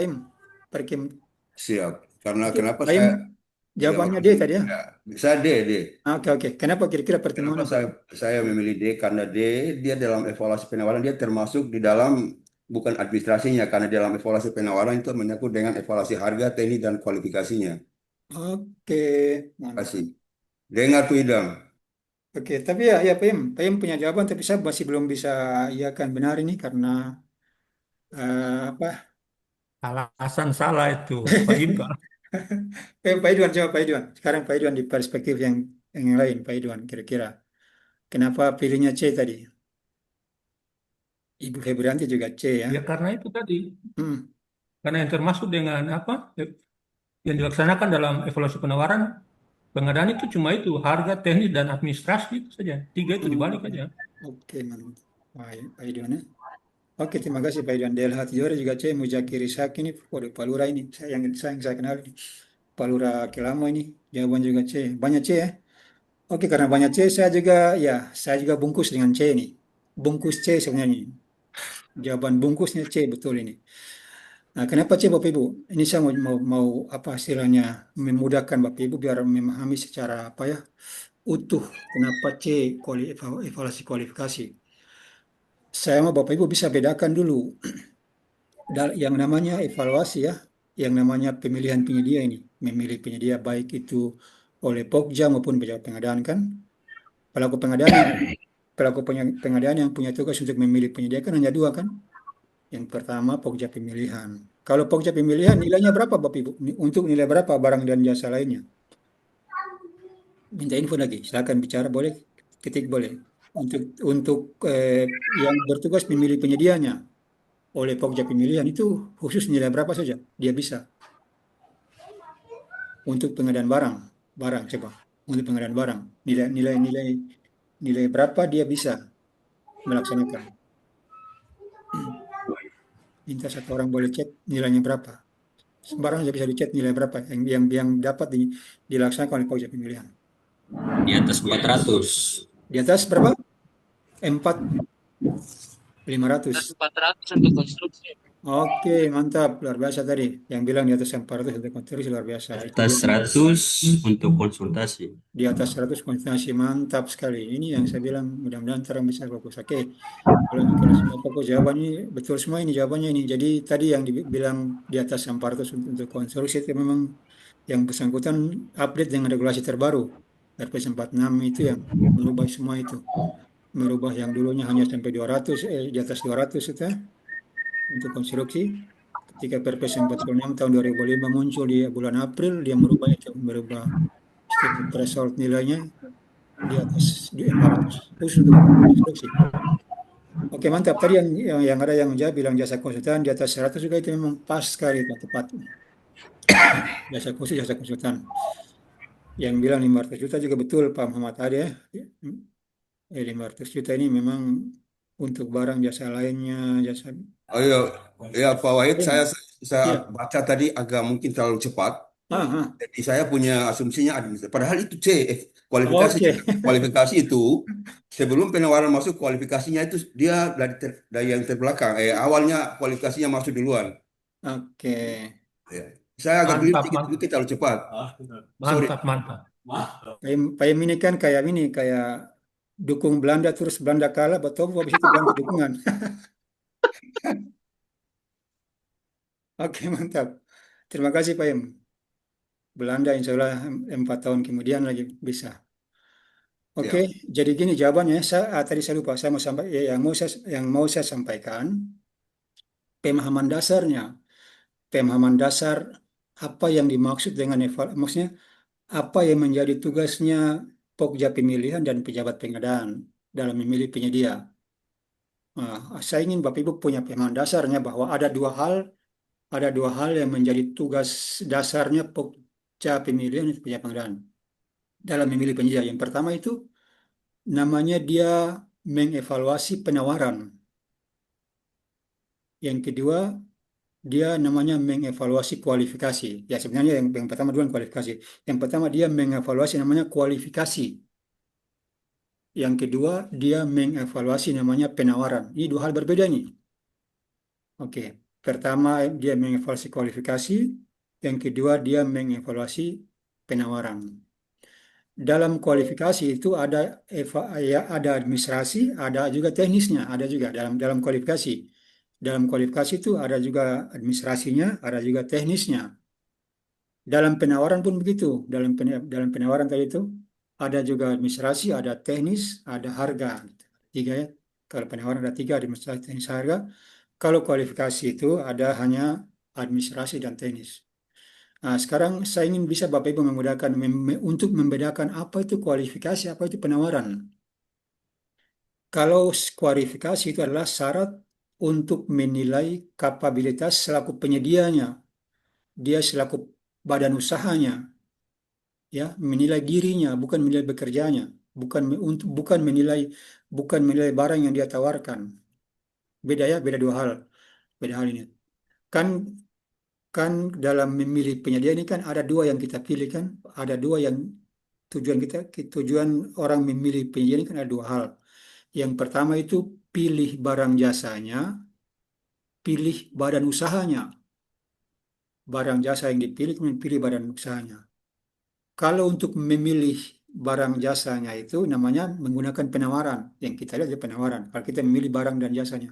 Perkim. Siap. Karena Oke, kenapa Pak Im, jawabannya D tadi ya? Bisa D. Oke. Kenapa kira-kira pertimbangan Kenapa saya memilih D? Karena D, dia dalam evaluasi penawaran, dia termasuk di dalam, bukan administrasinya, karena dalam evaluasi penawaran itu menyangkut dengan evaluasi harga, teknik, dan kualifikasinya. Oke, Terima kasih. Dengar tuh Idam. Oke, tapi ya Pak Im punya jawaban, tapi saya masih belum bisa iakan benar ini karena apa? Alasan salah itu, Pak Imka. Pak Idwan, coba Pak Idwan. Sekarang Pak Idwan di perspektif yang lain, Pak Idwan, kira-kira. Kenapa pilihnya C tadi? Ibu Febrianti juga C ya? Ya karena itu tadi, Hmm. karena yang termasuk dengan apa yang dilaksanakan dalam evaluasi penawaran Pengadaan itu cuma itu, harga, teknis, dan administrasi itu saja. Tiga itu dibalik aja. Oke, mantap. Pak Idwan ya. Oke, terima kasih Pak Idwan. DLH Tijore juga C, Muzakir Ishak ini, waduh, Palura ini, saya kenal ini. Palura Kelamo ini, jawaban juga C. Banyak C ya. Oke, karena banyak C, saya juga bungkus dengan C ini. Bungkus C sebenarnya. Jawaban bungkusnya C, betul ini. Nah, kenapa C Bapak Ibu? Ini saya mau apa istilahnya memudahkan Bapak Ibu biar memahami secara apa ya utuh kenapa C evaluasi kualifikasi. Saya mau Bapak Ibu bisa bedakan dulu yang namanya evaluasi ya, yang namanya pemilihan penyedia ini, memilih penyedia baik itu oleh Pokja maupun pejabat pengadaan kan. Pelaku pengadaan yang punya tugas untuk memilih penyedia kan hanya dua kan. Yang pertama Pokja pemilihan. Kalau Pokja pemilihan nilainya berapa Bapak Ibu? Untuk nilai berapa barang dan jasa lainnya? Minta info lagi. Silakan bicara boleh, ketik boleh. Untuk yang bertugas memilih penyedianya oleh Pokja pemilihan itu khusus nilai berapa saja dia bisa. Untuk pengadaan barang coba. Untuk pengadaan barang nilai berapa dia bisa melaksanakan. Minta satu orang boleh cek nilainya berapa. Sembarang bisa dicek nilai berapa yang dapat dilaksanakan oleh Pokja pemilihan. Di atas 400. Di atas berapa? 500. 400 untuk konstruksi. Oke, mantap. Luar biasa tadi. Yang bilang di atas 400 untuk konstruksi luar biasa. Di atas 100 untuk konsultasi. Di atas 100 konsultasi. Mantap sekali. Ini yang saya bilang mudah-mudahan terang bisa fokus. Oke. Kalau semua fokus jawabannya betul semua ini jawabannya ini. Jadi tadi yang dibilang di atas 400 untuk konstruksi itu memang yang bersangkutan update dengan regulasi terbaru. RP 46 itu yang merubah semua itu. Merubah yang dulunya hanya sampai 200, di atas 200 itu ya, untuk konstruksi. Ketika Perpres 46 tahun 2005 muncul di bulan April, dia merubah threshold nilainya di atas 400 khusus untuk konstruksi. Oke, mantap. Tadi yang ada yang bilang jasa konsultan di atas 100 juga itu memang pas sekali, tepat. Jasa khusus, jasa konsultan. Yang bilang 500 juta juga betul Pak Muhammad tadi ya. 500 juta ini memang untuk barang jasa lainnya, jasa. Oh iya, ya Pak Wahid, saya Iya. baca tadi agak mungkin terlalu cepat. Jadi saya punya asumsinya administrasi. Padahal itu C, kualifikasi. Oke. Kualifikasi itu sebelum penawaran masuk kualifikasinya itu dia dari yang terbelakang. Awalnya kualifikasinya masuk duluan. Oke. Ya. Saya agak Mantap, sedikit terlalu cepat. Sorry. mantap. Pak Im ini kan kayak dukung Belanda terus Belanda kalah, betul habis itu Belanda dukungan. Oke, mantap. Terima kasih Pak Im. Belanda insya Allah 4 tahun kemudian lagi bisa. Oke, jadi gini jawabannya. Tadi saya lupa, saya mau yang mau saya sampaikan pemahaman dasarnya. Pemahaman dasar apa yang dimaksud dengan maksudnya apa yang menjadi tugasnya Pokja pemilihan dan pejabat pengadaan dalam memilih penyedia. Saya ingin Bapak Ibu punya pemahaman dasarnya bahwa ada dua hal yang menjadi tugas dasarnya Pokja pemilihan dan pejabat pengadaan dalam memilih penyedia. Yang pertama itu namanya dia mengevaluasi penawaran. Yang kedua dia namanya mengevaluasi kualifikasi. Ya sebenarnya yang pertama duluan kualifikasi. Yang pertama dia mengevaluasi namanya kualifikasi. Yang kedua dia mengevaluasi namanya penawaran. Ini dua hal berbeda nih. Oke. Pertama dia mengevaluasi kualifikasi. Yang kedua dia mengevaluasi penawaran. Dalam kualifikasi itu ada administrasi, ada juga teknisnya, ada juga dalam kualifikasi. Dalam kualifikasi itu ada juga administrasinya, ada juga teknisnya. Dalam penawaran pun begitu. Dalam penawaran tadi itu ada juga administrasi, ada teknis, ada harga. Tiga ya. Kalau penawaran ada tiga, administrasi, teknis, harga. Kalau kualifikasi itu ada hanya administrasi dan teknis. Nah, sekarang saya ingin bisa Bapak Ibu memudahkan untuk membedakan apa itu kualifikasi, apa itu penawaran. Kalau kualifikasi itu adalah syarat untuk menilai kapabilitas selaku penyedianya, dia selaku badan usahanya ya, menilai dirinya, bukan menilai bekerjanya, bukan menilai barang yang dia tawarkan. Beda ya, beda hal ini. Kan kan dalam memilih penyedia ini kan ada dua yang kita pilih kan, ada dua yang tujuan orang memilih penyedia ini kan ada dua hal. Yang pertama itu pilih barang jasanya, pilih badan usahanya. Barang jasa yang dipilih kemudian pilih badan usahanya. Kalau untuk memilih barang jasanya itu namanya menggunakan penawaran. Yang kita lihat adalah penawaran. Kalau kita memilih barang dan jasanya.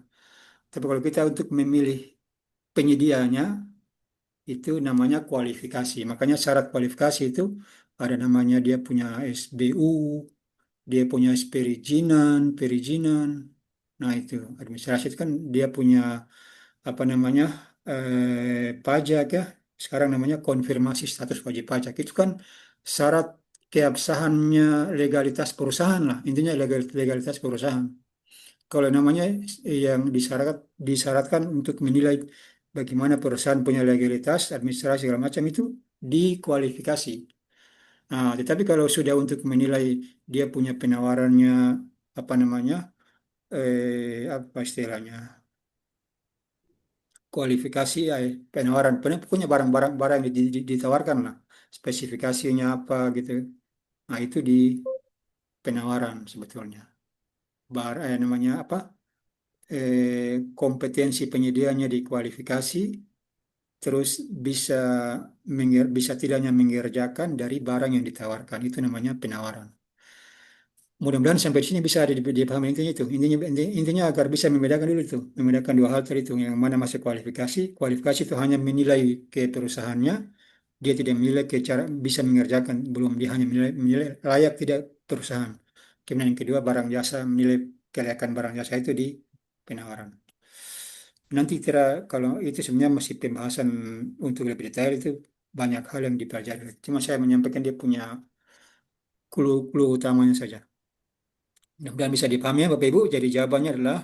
Tapi kalau kita untuk memilih penyedianya itu namanya kualifikasi. Makanya syarat kualifikasi itu ada namanya dia punya SBU, dia punya perizinan. Nah itu administrasi itu kan dia punya apa namanya pajak ya. Sekarang namanya konfirmasi status wajib pajak. Itu kan syarat keabsahannya legalitas perusahaan lah. Intinya legalitas perusahaan. Kalau namanya yang disyaratkan untuk menilai bagaimana perusahaan punya legalitas, administrasi segala macam itu dikualifikasi. Nah, tetapi kalau sudah untuk menilai dia punya penawarannya apa namanya apa istilahnya kualifikasi ya penawaran, pokoknya barang-barang yang ditawarkan lah, spesifikasinya apa gitu. Nah, itu di penawaran sebetulnya. Namanya apa? Kompetensi penyediaannya dikualifikasi, terus bisa tidaknya mengerjakan dari barang yang ditawarkan. Itu namanya penawaran. Mudah-mudahan sampai sini bisa dipahami intinya itu. Intinya agar bisa membedakan dulu itu, membedakan dua hal tadi itu. Yang mana masih kualifikasi. Kualifikasi itu hanya menilai ke perusahaannya, dia tidak menilai ke cara bisa mengerjakan, belum dia hanya menilai layak tidak perusahaan. Kemudian yang kedua barang jasa, menilai kelayakan barang jasa itu di penawaran. Nanti kalau itu sebenarnya masih pembahasan untuk lebih detail itu banyak hal yang dipelajari. Cuma saya menyampaikan dia punya clue utamanya saja. Mudah-mudahan bisa dipahami ya Bapak Ibu. Jadi jawabannya adalah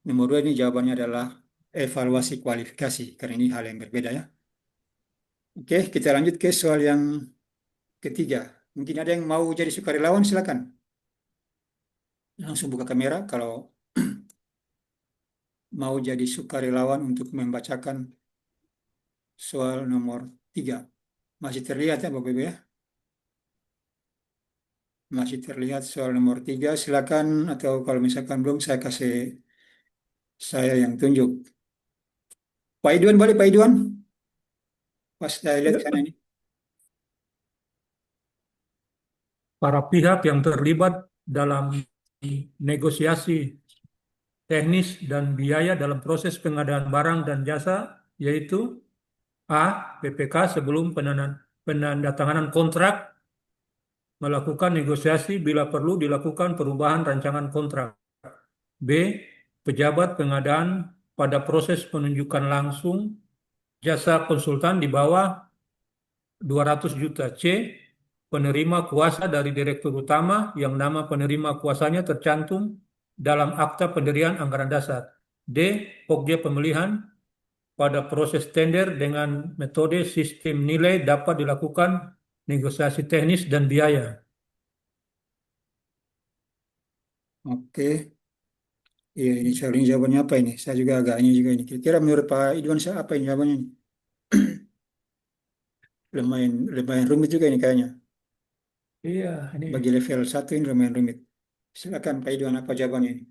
nomor 2 ini jawabannya adalah evaluasi kualifikasi. Karena ini hal yang berbeda ya. Oke, kita lanjut ke soal yang ketiga. Mungkin ada yang mau jadi sukarelawan, silakan. Langsung buka kamera kalau mau jadi sukarelawan untuk membacakan soal nomor 3. Masih terlihat ya Bapak Ibu ya? Masih terlihat soal nomor 3. Silakan, atau kalau misalkan belum saya kasih saya yang tunjuk. Pak Idwan balik Pak Idwan. Pas saya lihat sana ini. Para pihak yang terlibat dalam negosiasi teknis dan biaya dalam proses pengadaan barang dan jasa, yaitu A. PPK sebelum penandatanganan kontrak, melakukan negosiasi bila perlu dilakukan perubahan rancangan kontrak. B. Pejabat pengadaan pada proses penunjukan langsung jasa konsultan di bawah 200 juta. C. Penerima kuasa dari direktur utama yang nama penerima kuasanya tercantum dalam akta pendirian anggaran dasar. D. Pokja pemilihan pada proses tender dengan metode sistem nilai dapat dilakukan negosiasi teknis dan biaya. Oke. Iya, ini jawabannya apa ini? Saya juga agaknya juga ini. Kira-kira menurut Pak Idwan apa ini jawabannya ini? lumayan rumit juga ini kayaknya. Iya, ini Bagi level 1 ini lumayan rumit. Silakan Pak Idwan apa jawabannya ini?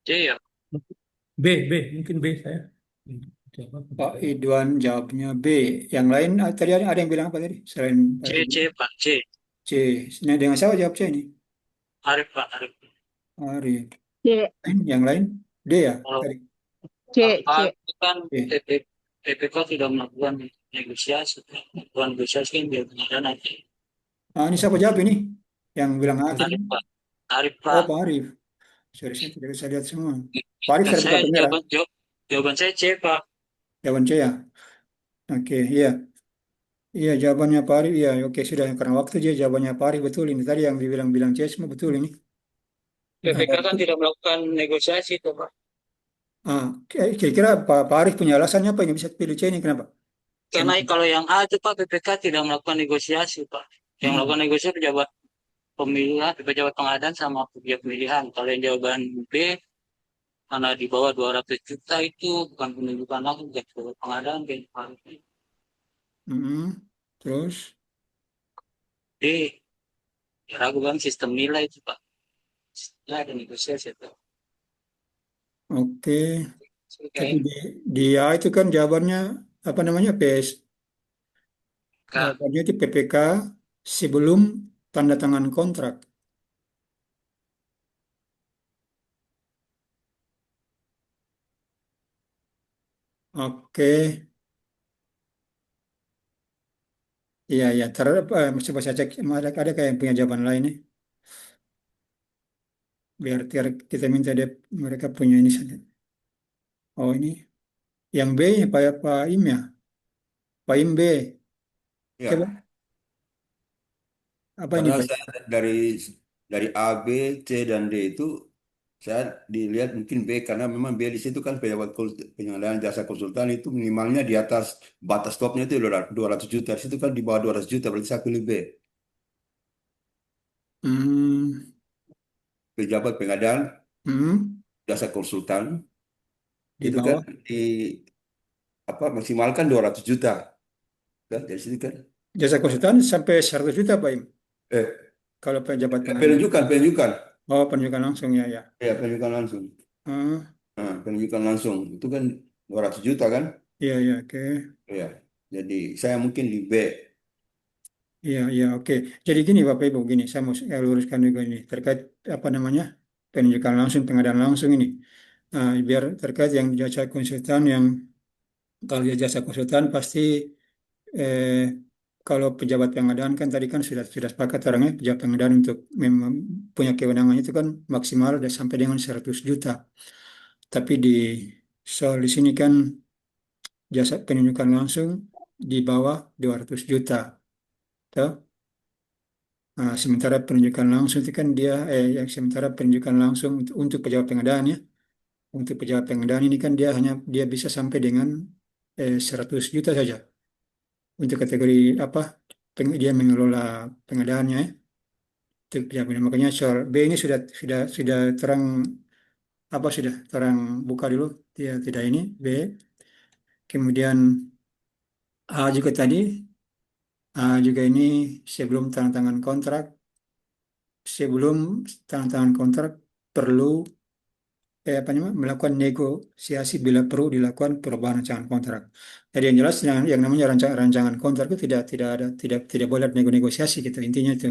C ya. B, mungkin B saya. Pak Idwan jawabnya B. Yang lain tadi ada yang bilang apa tadi? Selain Pak Idwan. C Pak, C. C. Nah, dengan siapa jawab C ini? Arif Pak, Arif. Arif. C. Yang lain? D ya? Oh. Tadi. C. kan Oke. PPK tidak melakukan negosiasi. Melakukan negosiasi kan dia pengadaan nanti. Ah, ini siapa jawab ini? Yang bilang A tadi? Arif, Pak. Arif, Oh, Pak. Pak Arif. Sorry, saya tidak bisa lihat semua. Pak Arif Kan saya buka saya kamera. jawaban saya C, Pak. Jawaban C ya? Oke, iya. Iya, jawabannya Pak Arif. Iya, oke, sudah. Karena waktu dia jawabannya Pak Arif betul ini. Tadi yang dibilang-bilang C semua betul ini. PPK kan tidak melakukan negosiasi tuh, Pak. Kira-kira Pak Arif punya alasannya apa ini bisa pilih C ini? Kenapa? Karena kalau yang A itu Pak, PPK tidak melakukan negosiasi, Pak. Yang melakukan negosiasi pejabat pemilihan, pejabat pengadaan sama pejabat pemilihan. Kalau yang jawaban B, karena di bawah 200 juta itu bukan penunjukan langsung ke pejabat pengadaan, kayak Terus? D, ya ragukan sistem nilai itu, Pak. Ya, ada negosiasi itu. Oke. Tapi Kayak di A itu kan jawabannya apa namanya PS. Jawabannya itu PPK sebelum tanda tangan kontrak. Oke. Iya, iya. Terhadap coba saya cek ada kayak yang punya jawaban lain nih. Biar kita minta mereka punya ini saja. Oh ini yang B ya Pak Im ya. Pak Im B. Coba Ya, apa ini karena Pak? saya dari A, B, C dan D itu saya dilihat mungkin B karena memang B di situ kan pejabat pengadaan jasa konsultan itu minimalnya di atas batas stopnya itu 200 juta. Di situ kan di bawah 200 juta berarti saya pilih B. Hmm. Pejabat pengadaan jasa konsultan Di itu kan bawah di maksimalkan 200 juta. Kan dari situ kan. jasa konsultan sampai 100 juta Pak Im. Eh, Kalau pejabat pengadaan. penunjukan. Oh, penunjukan langsung ya ya. Ya, penunjukan langsung. Hmm. Nah, penunjukan langsung itu kan 200 juta kan? Iya iya oke. Ya. Jadi saya mungkin di B. Iya iya oke. Jadi gini Bapak Ibu gini saya mau luruskan juga ini terkait apa namanya penunjukan langsung pengadaan langsung ini. Nah, biar terkait yang jasa konsultan yang kalau dia jasa konsultan pasti eh, kalau pejabat pengadaan kan tadi kan sudah sepakat orangnya pejabat pengadaan untuk memang punya kewenangan itu kan maksimal udah sampai dengan 100 juta. Tapi di soal di sini kan jasa penunjukan langsung di bawah 200 juta. Toh? Nah, sementara penunjukan langsung itu kan dia yang sementara penunjukan langsung untuk pejabat pengadaan ya. Untuk pejabat pengadaan ini kan dia bisa sampai dengan 100 juta saja. Untuk kategori apa dia mengelola pengadaannya ya. Itu pejabat pengadaan. Makanya soal B ini sudah terang apa sudah terang buka dulu dia tidak ini B. Kemudian A juga ini sebelum tanda tangan kontrak sebelum tanda tangan kontrak perlu apa namanya melakukan negosiasi bila perlu dilakukan perubahan rancangan kontrak. Jadi yang jelas yang namanya rancangan kontrak itu tidak boleh negosiasi gitu intinya itu.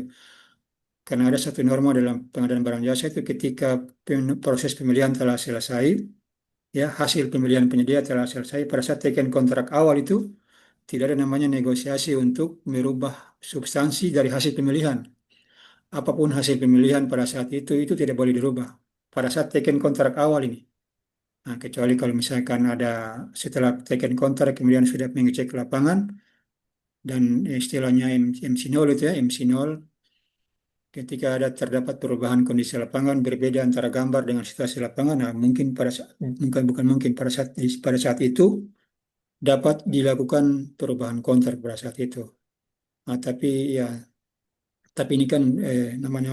Karena ada satu norma dalam pengadaan barang jasa itu ketika proses pemilihan telah selesai, ya hasil pemilihan penyedia telah selesai pada saat teken kontrak awal itu tidak ada namanya negosiasi untuk merubah substansi dari hasil pemilihan. Apapun hasil pemilihan pada saat itu tidak boleh dirubah pada saat teken kontrak awal ini. Nah, kecuali kalau misalkan ada setelah teken kontrak kemudian sudah mengecek lapangan dan istilahnya MC0 itu ya, MC0 ketika terdapat perubahan kondisi lapangan berbeda antara gambar dengan situasi lapangan, nah mungkin bukan mungkin pada saat itu dapat dilakukan perubahan kontrak pada saat itu. Nah, tapi ini kan namanya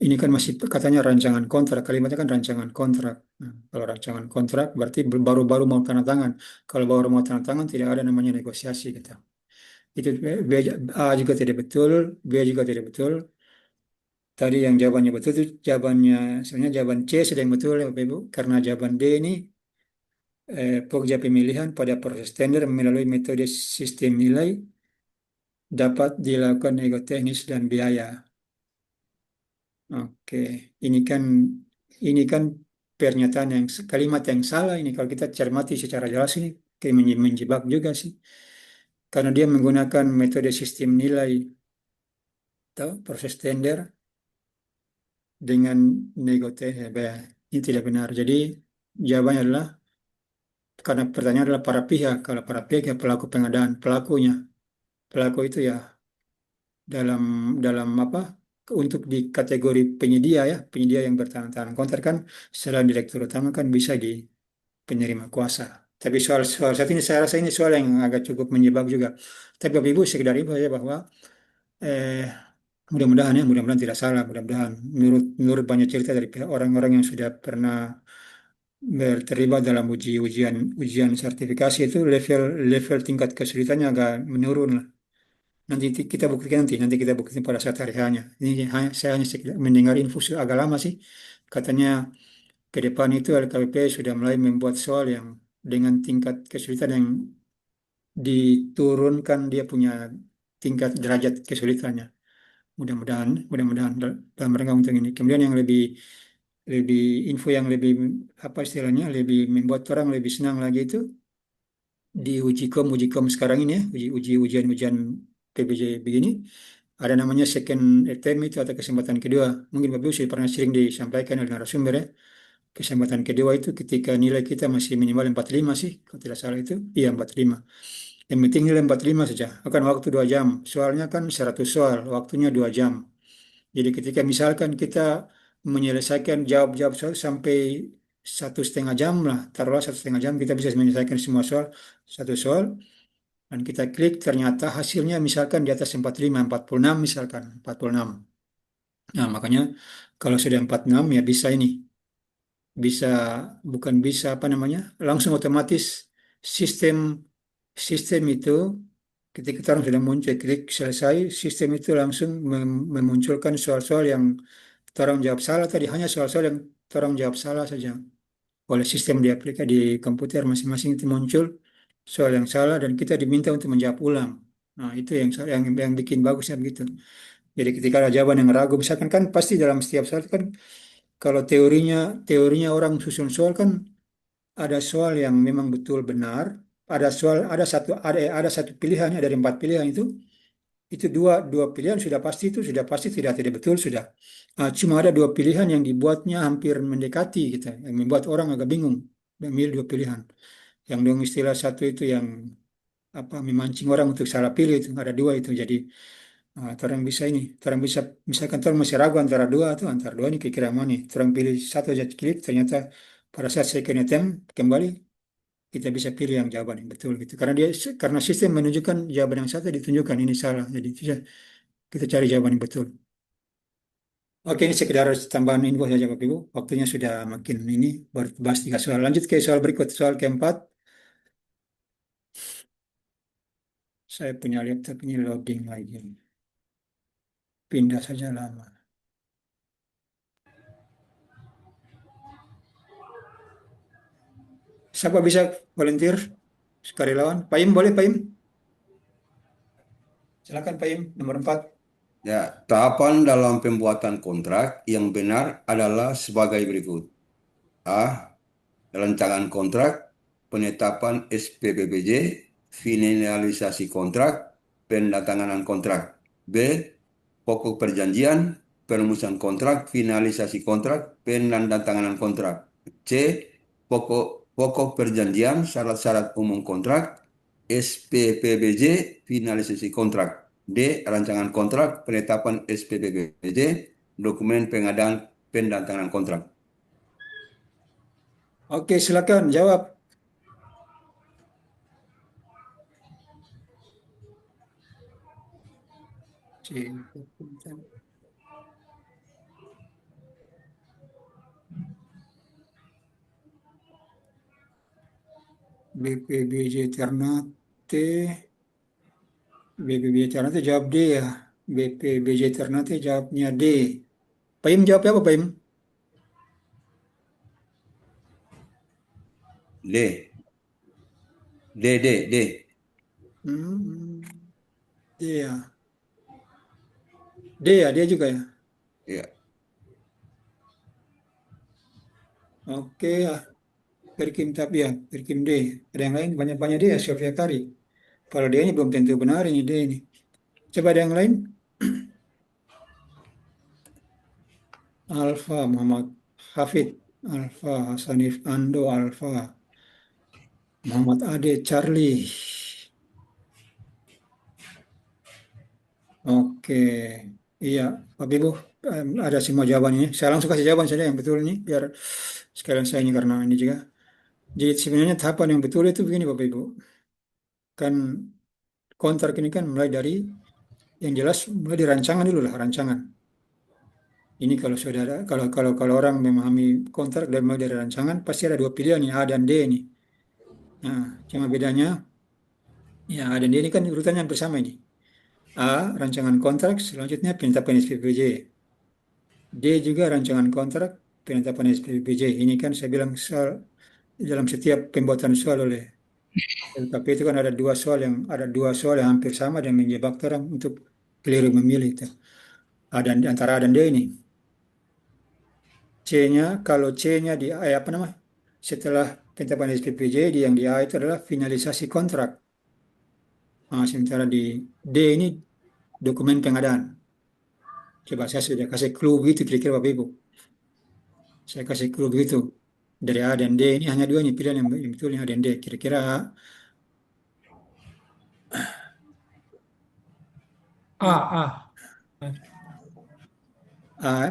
ini kan masih katanya rancangan kontrak, kalimatnya kan rancangan kontrak. Nah, kalau rancangan kontrak berarti baru-baru mau tanda tangan. Kalau baru mau tanda tangan tidak ada namanya negosiasi gitu. Itu A juga tidak betul, B juga tidak betul. Tadi yang jawabannya betul itu sebenarnya jawaban C sudah yang betul ya Bapak Ibu. Karena jawaban D ini pekerja pemilihan pada proses tender melalui metode sistem nilai dapat dilakukan nego teknis dan biaya. Oke, ini kan pernyataan yang kalimat yang salah ini kalau kita cermati secara jelas ini kayak menjebak juga sih. Karena dia menggunakan metode sistem nilai atau proses tender dengan ini tidak benar. Jadi jawabannya adalah karena pertanyaan adalah para pihak. Kalau para pihak ya pelaku pengadaan, pelakunya. Pelaku itu ya dalam dalam apa? Untuk di kategori penyedia ya, penyedia yang bertahan kontrak kan selain direktur utama kan bisa di penerima kuasa. Tapi soal saat ini saya rasa ini soal yang agak cukup menjebak juga. Tapi Bapak Ibu sekedar info saja bahwa eh, mudah-mudahan tidak salah, mudah-mudahan menurut banyak cerita dari pihak orang-orang yang sudah pernah terlibat dalam ujian sertifikasi itu level level tingkat kesulitannya agak menurun lah. Kita buktikan nanti kita buktikan pada saat hari hanya. Ini saya hanya mendengar info agak lama sih. Katanya ke depan itu LKPP sudah mulai membuat soal yang dengan tingkat kesulitan yang diturunkan dia punya tingkat derajat kesulitannya. Mudah-mudahan dalam rangka untuk ini. Kemudian yang lebih lebih info yang lebih apa istilahnya lebih membuat orang lebih senang lagi itu di uji kom sekarang ini ya ujian PBJ begini ada namanya second attempt itu atau kesempatan kedua. Mungkin Bapak Ibu sudah pernah sering disampaikan oleh narasumber ya. Kesempatan kedua itu ketika nilai kita masih minimal 45 sih, kalau tidak salah itu. Iya 45. Yang penting nilai 45 saja. Akan waktu 2 jam. Soalnya kan 100 soal, waktunya 2 jam. Jadi ketika misalkan kita menyelesaikan jawab-jawab soal sampai 1,5 jam lah, taruhlah 1,5 jam kita bisa menyelesaikan semua soal, satu soal, dan kita klik ternyata hasilnya misalkan di atas 45, 46 misalkan, 46. Nah makanya kalau sudah 46 ya bisa ini, bisa bukan bisa apa namanya, langsung otomatis sistem sistem itu ketika kita orang sudah muncul klik selesai, sistem itu langsung memunculkan soal-soal yang orang jawab salah tadi, hanya soal-soal yang orang jawab salah saja. Oleh sistem di aplikasi di komputer masing-masing itu muncul soal yang salah dan kita diminta untuk menjawab ulang. Nah, itu yang bikin bagusnya begitu. Jadi ketika ada jawaban yang ragu, misalkan kan pasti dalam setiap soal kan kalau teorinya orang susun soal kan ada soal yang memang betul benar, ada soal ada satu pilihan ya, dari 4 pilihan itu dua pilihan sudah pasti tidak betul sudah. Cuma ada 2 pilihan yang dibuatnya hampir mendekati gitu, yang membuat orang agak bingung memilih 2 pilihan. Yang dong istilah satu itu yang apa memancing orang untuk salah pilih itu ada 2 itu. Jadi orang bisa ini, orang bisa misalkan orang masih ragu antara dua ini kira-kira mana nih. Orang pilih satu aja klik, ternyata pada saat second attempt kembali kita bisa pilih yang jawaban yang betul gitu. Karena sistem menunjukkan jawaban yang satu ditunjukkan ini salah. Jadi kita cari jawaban yang betul. Oke, ini sekedar tambahan info saja Bapak Ibu. Waktunya sudah makin ini, baru bahas 3 soal. Lanjut ke soal berikut, soal keempat. Saya punya laptop ini loading lagi. Pindah saja lama. Siapa bisa volunteer? Sukarelawan. Pak Im, boleh Pak Im? Silakan Pak Im, nomor 4. Ya, tahapan dalam pembuatan kontrak yang benar adalah sebagai berikut. A. Rancangan kontrak, penetapan SPPBJ, finalisasi kontrak, penandatanganan kontrak. B. Pokok perjanjian, perumusan kontrak, finalisasi kontrak, penandatanganan kontrak. C. Pokok perjanjian, syarat-syarat umum kontrak, SPPBJ, finalisasi kontrak. D. Rancangan kontrak, penetapan SPPBJ, dokumen pengadaan, penandatanganan kontrak. Oke, silakan jawab. BPBJ Ternate. BPBJ Ternate jawab D ya. BPBJ Ternate jawabnya D. Pak Im jawab apa Pak Im? D. D. D ya. D ya, dia juga ya. Ya. Oke, Perkim tapi ya, Perkim D. Ada yang lain, banyak-banyak D ya, Sofia Kari. Kalau D ini belum tentu benar ini D ini. Coba ada yang lain. Alfa, Muhammad Hafid, Alfa, Hasanif Ando, Alfa, Muhammad Ade, Charlie. Oke, iya, Pak Ibu, ada semua jawabannya. Saya langsung kasih jawaban saja yang betul ini, biar sekalian saya ini karena ini juga. Jadi sebenarnya tahapan yang betul itu begini Bapak Ibu. Kan kontrak ini kan mulai dari yang jelas mulai dari rancangan dulu lah, rancangan. Ini kalau saudara, kalau orang memahami kontrak dan mulai dari rancangan pasti ada dua pilihan nih, A dan D ini. Nah, cuma bedanya ya A dan D ini kan urutannya hampir sama ini. A rancangan kontrak, selanjutnya penetapan SPPJ. D juga rancangan kontrak, penetapan SPPJ. Ini kan saya bilang soal dalam setiap pembuatan soal oleh LKP itu kan ada dua soal yang hampir sama dan menjebak orang untuk keliru memilih itu. Antara A dan D ini. C-nya, kalau C-nya di A, apa nama? Setelah penetapan SPPJ, yang di A itu adalah finalisasi kontrak. Nah, sementara di D ini dokumen pengadaan. Coba saya sudah kasih clue begitu kira-kira Bapak Ibu. Saya kasih clue begitu. Dari A dan D ini hanya dua nih pilihan yang betul yang A dan D. Kira-kira A.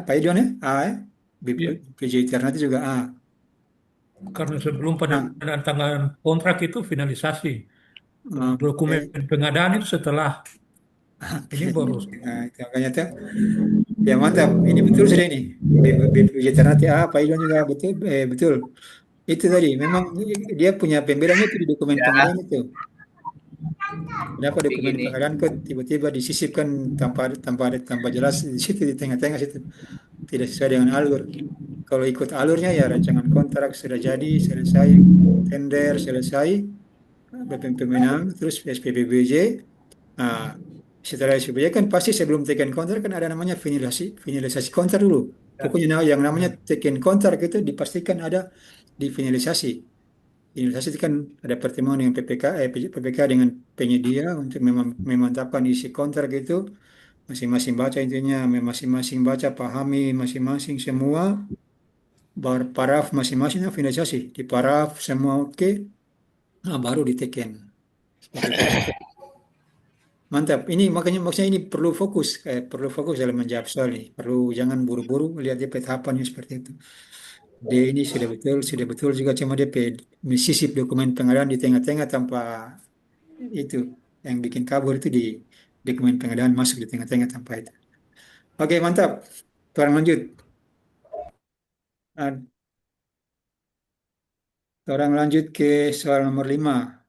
Pak Idwan ya? A ya? Iya. PJ Ternate juga A. Karena sebelum penandatangan kontrak itu finalisasi. Dokumen pengadaan itu setelah ini baru. Nah, itu makanya tuh. Ya mantap, ini betul sudah ini. PJ Ternate A, Pak Idwan juga betul. Betul. Itu tadi, memang dia punya pembedanya itu di dokumen pengadaan itu. Kenapa dokumen Begini. pengadaan kok tiba-tiba disisipkan tanpa jelas di situ di tengah-tengah situ, tidak sesuai dengan alur. Kalau ikut alurnya ya rancangan kontrak sudah jadi, selesai, tender selesai, pemenang, terus SPPBJ. Nah, setelah SPPBJ kan pasti sebelum teken kontrak kan ada namanya finalisasi kontrak dulu. Pokoknya yang namanya teken kontrak itu dipastikan ada di finalisasi. Finalisasi itu kan ada pertemuan dengan PPK dengan penyedia untuk memantapkan isi kontrak itu. Masing-masing baca intinya, masing-masing baca, pahami masing-masing semua. Paraf masing-masingnya finalisasi. Di paraf semua oke, nah baru diteken. Seperti itu. Mantap. Ini makanya maksudnya ini perlu fokus dalam menjawab soal ini. Perlu jangan buru-buru lihat dia tahapannya seperti itu. D ini sudah betul juga cuma DP sisip dokumen pengadaan di tengah-tengah tanpa itu yang bikin kabur itu di dokumen pengadaan masuk di tengah-tengah tanpa itu. Oke, mantap. Tuan lanjut. Orang lanjut ke soal nomor 5.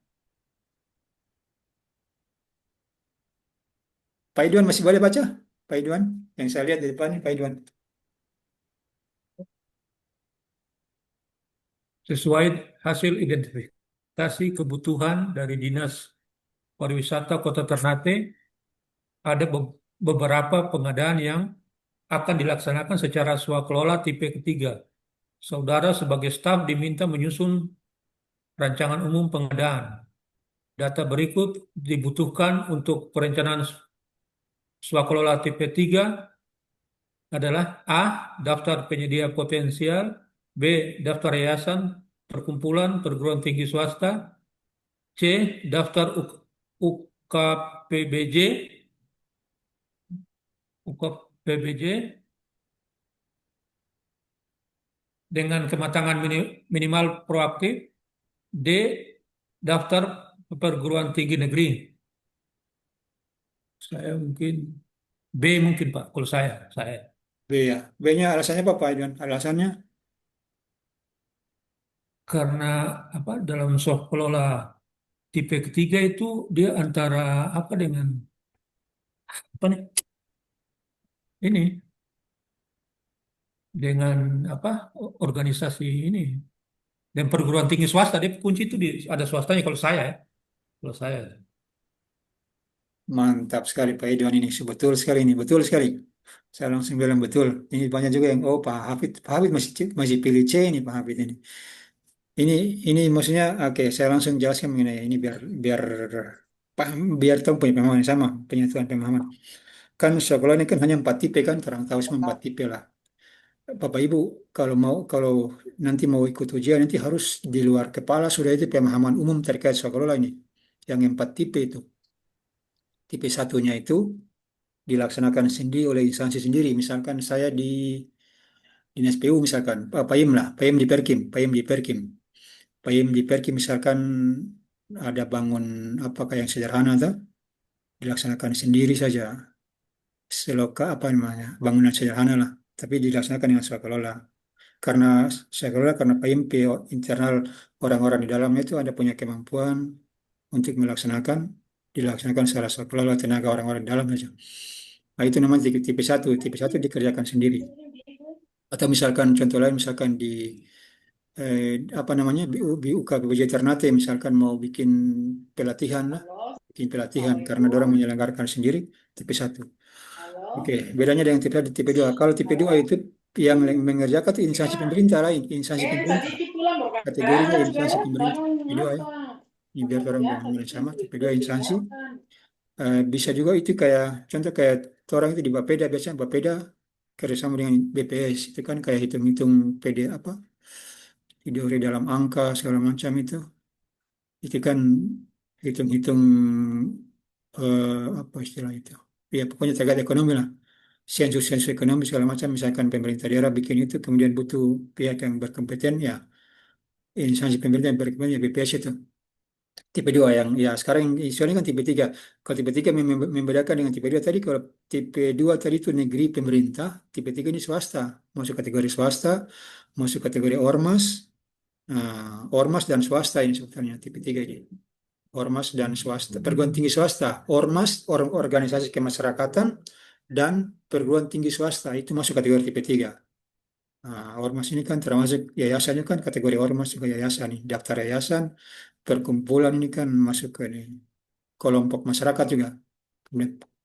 Pak Idwan masih boleh baca? Pak Idwan, yang saya lihat di depan ini Pak Idwan. Sesuai hasil identifikasi kebutuhan dari Dinas Pariwisata Kota Ternate, ada beberapa pengadaan yang akan dilaksanakan secara swakelola tipe ketiga. Saudara sebagai staf diminta menyusun rancangan umum pengadaan. Data berikut dibutuhkan untuk perencanaan swakelola tipe 3 adalah A. Daftar penyedia potensial, B. Daftar yayasan, perkumpulan, perguruan tinggi swasta, C. Daftar UKPBJ, dengan kematangan minimal proaktif, D. Daftar perguruan tinggi negeri. Saya mungkin B mungkin Pak, kalau saya. B ya. B-nya alasannya apa Pak Idwan? Alasannya? Karena dalam soft kelola tipe ketiga itu dia antara dengan ini dengan organisasi ini dan perguruan tinggi swasta, dia kunci itu ada swastanya kalau saya ya. Kalau saya. Mantap sekali Pak Idwan ini. Betul sekali ini. Betul sekali. Saya langsung bilang betul. Ini banyak juga yang oh Pak Hafid masih pilih C ini Pak Hafid ini. Ini ini maksudnya oke saya langsung jelaskan mengenai ini biar biar paham biar tahu punya pemahaman yang sama penyatuan pemahaman. Kan sekolah ini kan hanya 4 tipe kan orang tahu semua 4 tipe lah. Bapak Ibu kalau nanti mau ikut ujian nanti harus di luar kepala sudah itu pemahaman umum terkait sekolah ini. Yang 4 tipe itu. Tipe satunya itu dilaksanakan sendiri oleh instansi sendiri. Misalkan saya di Dinas PU misalkan, PAIM lah, PAIM di Perkim, PAIM di Perkim. PAIM di Perkim misalkan ada bangun apakah yang sederhana tuh, dilaksanakan sendiri saja. Seloka apa namanya, bangunan sederhana lah, tapi dilaksanakan dengan swakelola. Karena swakelola karena PAIM PO internal orang-orang di dalamnya itu ada punya kemampuan untuk dilaksanakan secara swakelola tenaga orang-orang di dalam saja. Nah, itu namanya tipe satu. Tipe satu dikerjakan sendiri. Atau misalkan contoh lain misalkan di apa namanya BUK BPJ Ternate misalkan mau bikin pelatihan lah, bikin pelatihan karena orang menyelenggarakan sendiri tipe satu. Oke, bedanya dengan tipe 2. Kalau tipe 2 itu yang mengerjakan itu instansi pemerintah lain, instansi pemerintah. Kategorinya instansi pemerintah. Tipe 2 ya. Ini biar orang benar sama. Tipe 2 instansi. Bisa juga itu kayak contoh kayak orang itu di Bapeda biasanya Bapeda kerjasama dengan BPS itu kan kayak hitung-hitung PD apa teori dalam angka segala macam itu kan hitung-hitung apa istilah itu ya pokoknya terkait ekonomi lah sensus ekonomi segala macam misalkan pemerintah daerah bikin itu kemudian butuh pihak yang berkompeten ya instansi pemerintah yang berkompeten ya BPS itu tipe 2 yang ya sekarang soalnya kan tipe 3. Kalau tipe 3 membedakan dengan tipe 2 tadi kalau tipe 2 tadi itu negeri pemerintah tipe 3 ini swasta masuk kategori swasta masuk kategori ormas. Nah, ormas dan swasta ini sebetulnya tipe 3 ini. Ormas dan swasta, perguruan tinggi swasta, ormas, organisasi kemasyarakatan, dan perguruan tinggi swasta itu masuk kategori tipe 3. Nah, ormas ini kan termasuk yayasannya kan kategori ormas juga yayasan nih, daftar yayasan, perkumpulan ini kan masuk ke ini, kelompok masyarakat juga.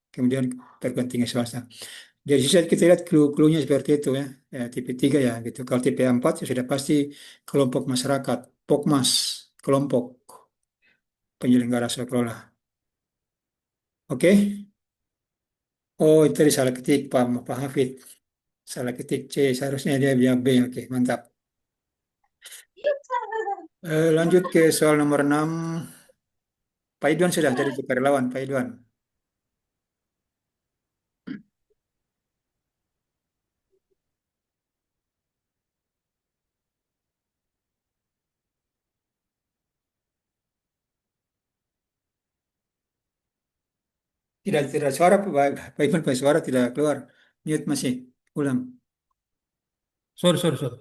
Kemudian perguruan tinggi swasta. Jadi kita lihat clue-cluenya seperti itu ya. Ya, tipe 3 ya gitu. Kalau tipe 4 ya sudah pasti kelompok masyarakat, Pokmas, kelompok penyelenggara sekolah. Oke? Oh, itu tadi salah ketik Pak Hafid. Salah ketik C, seharusnya dia B. Oke, mantap. Lanjut ke soal nomor 6. Pak Idwan sudah jadi sukarelawan, Pak Idwan. Tidak suara, Pak Idwan, Pak suara tidak keluar. Mute masih. Ulang. Sorry.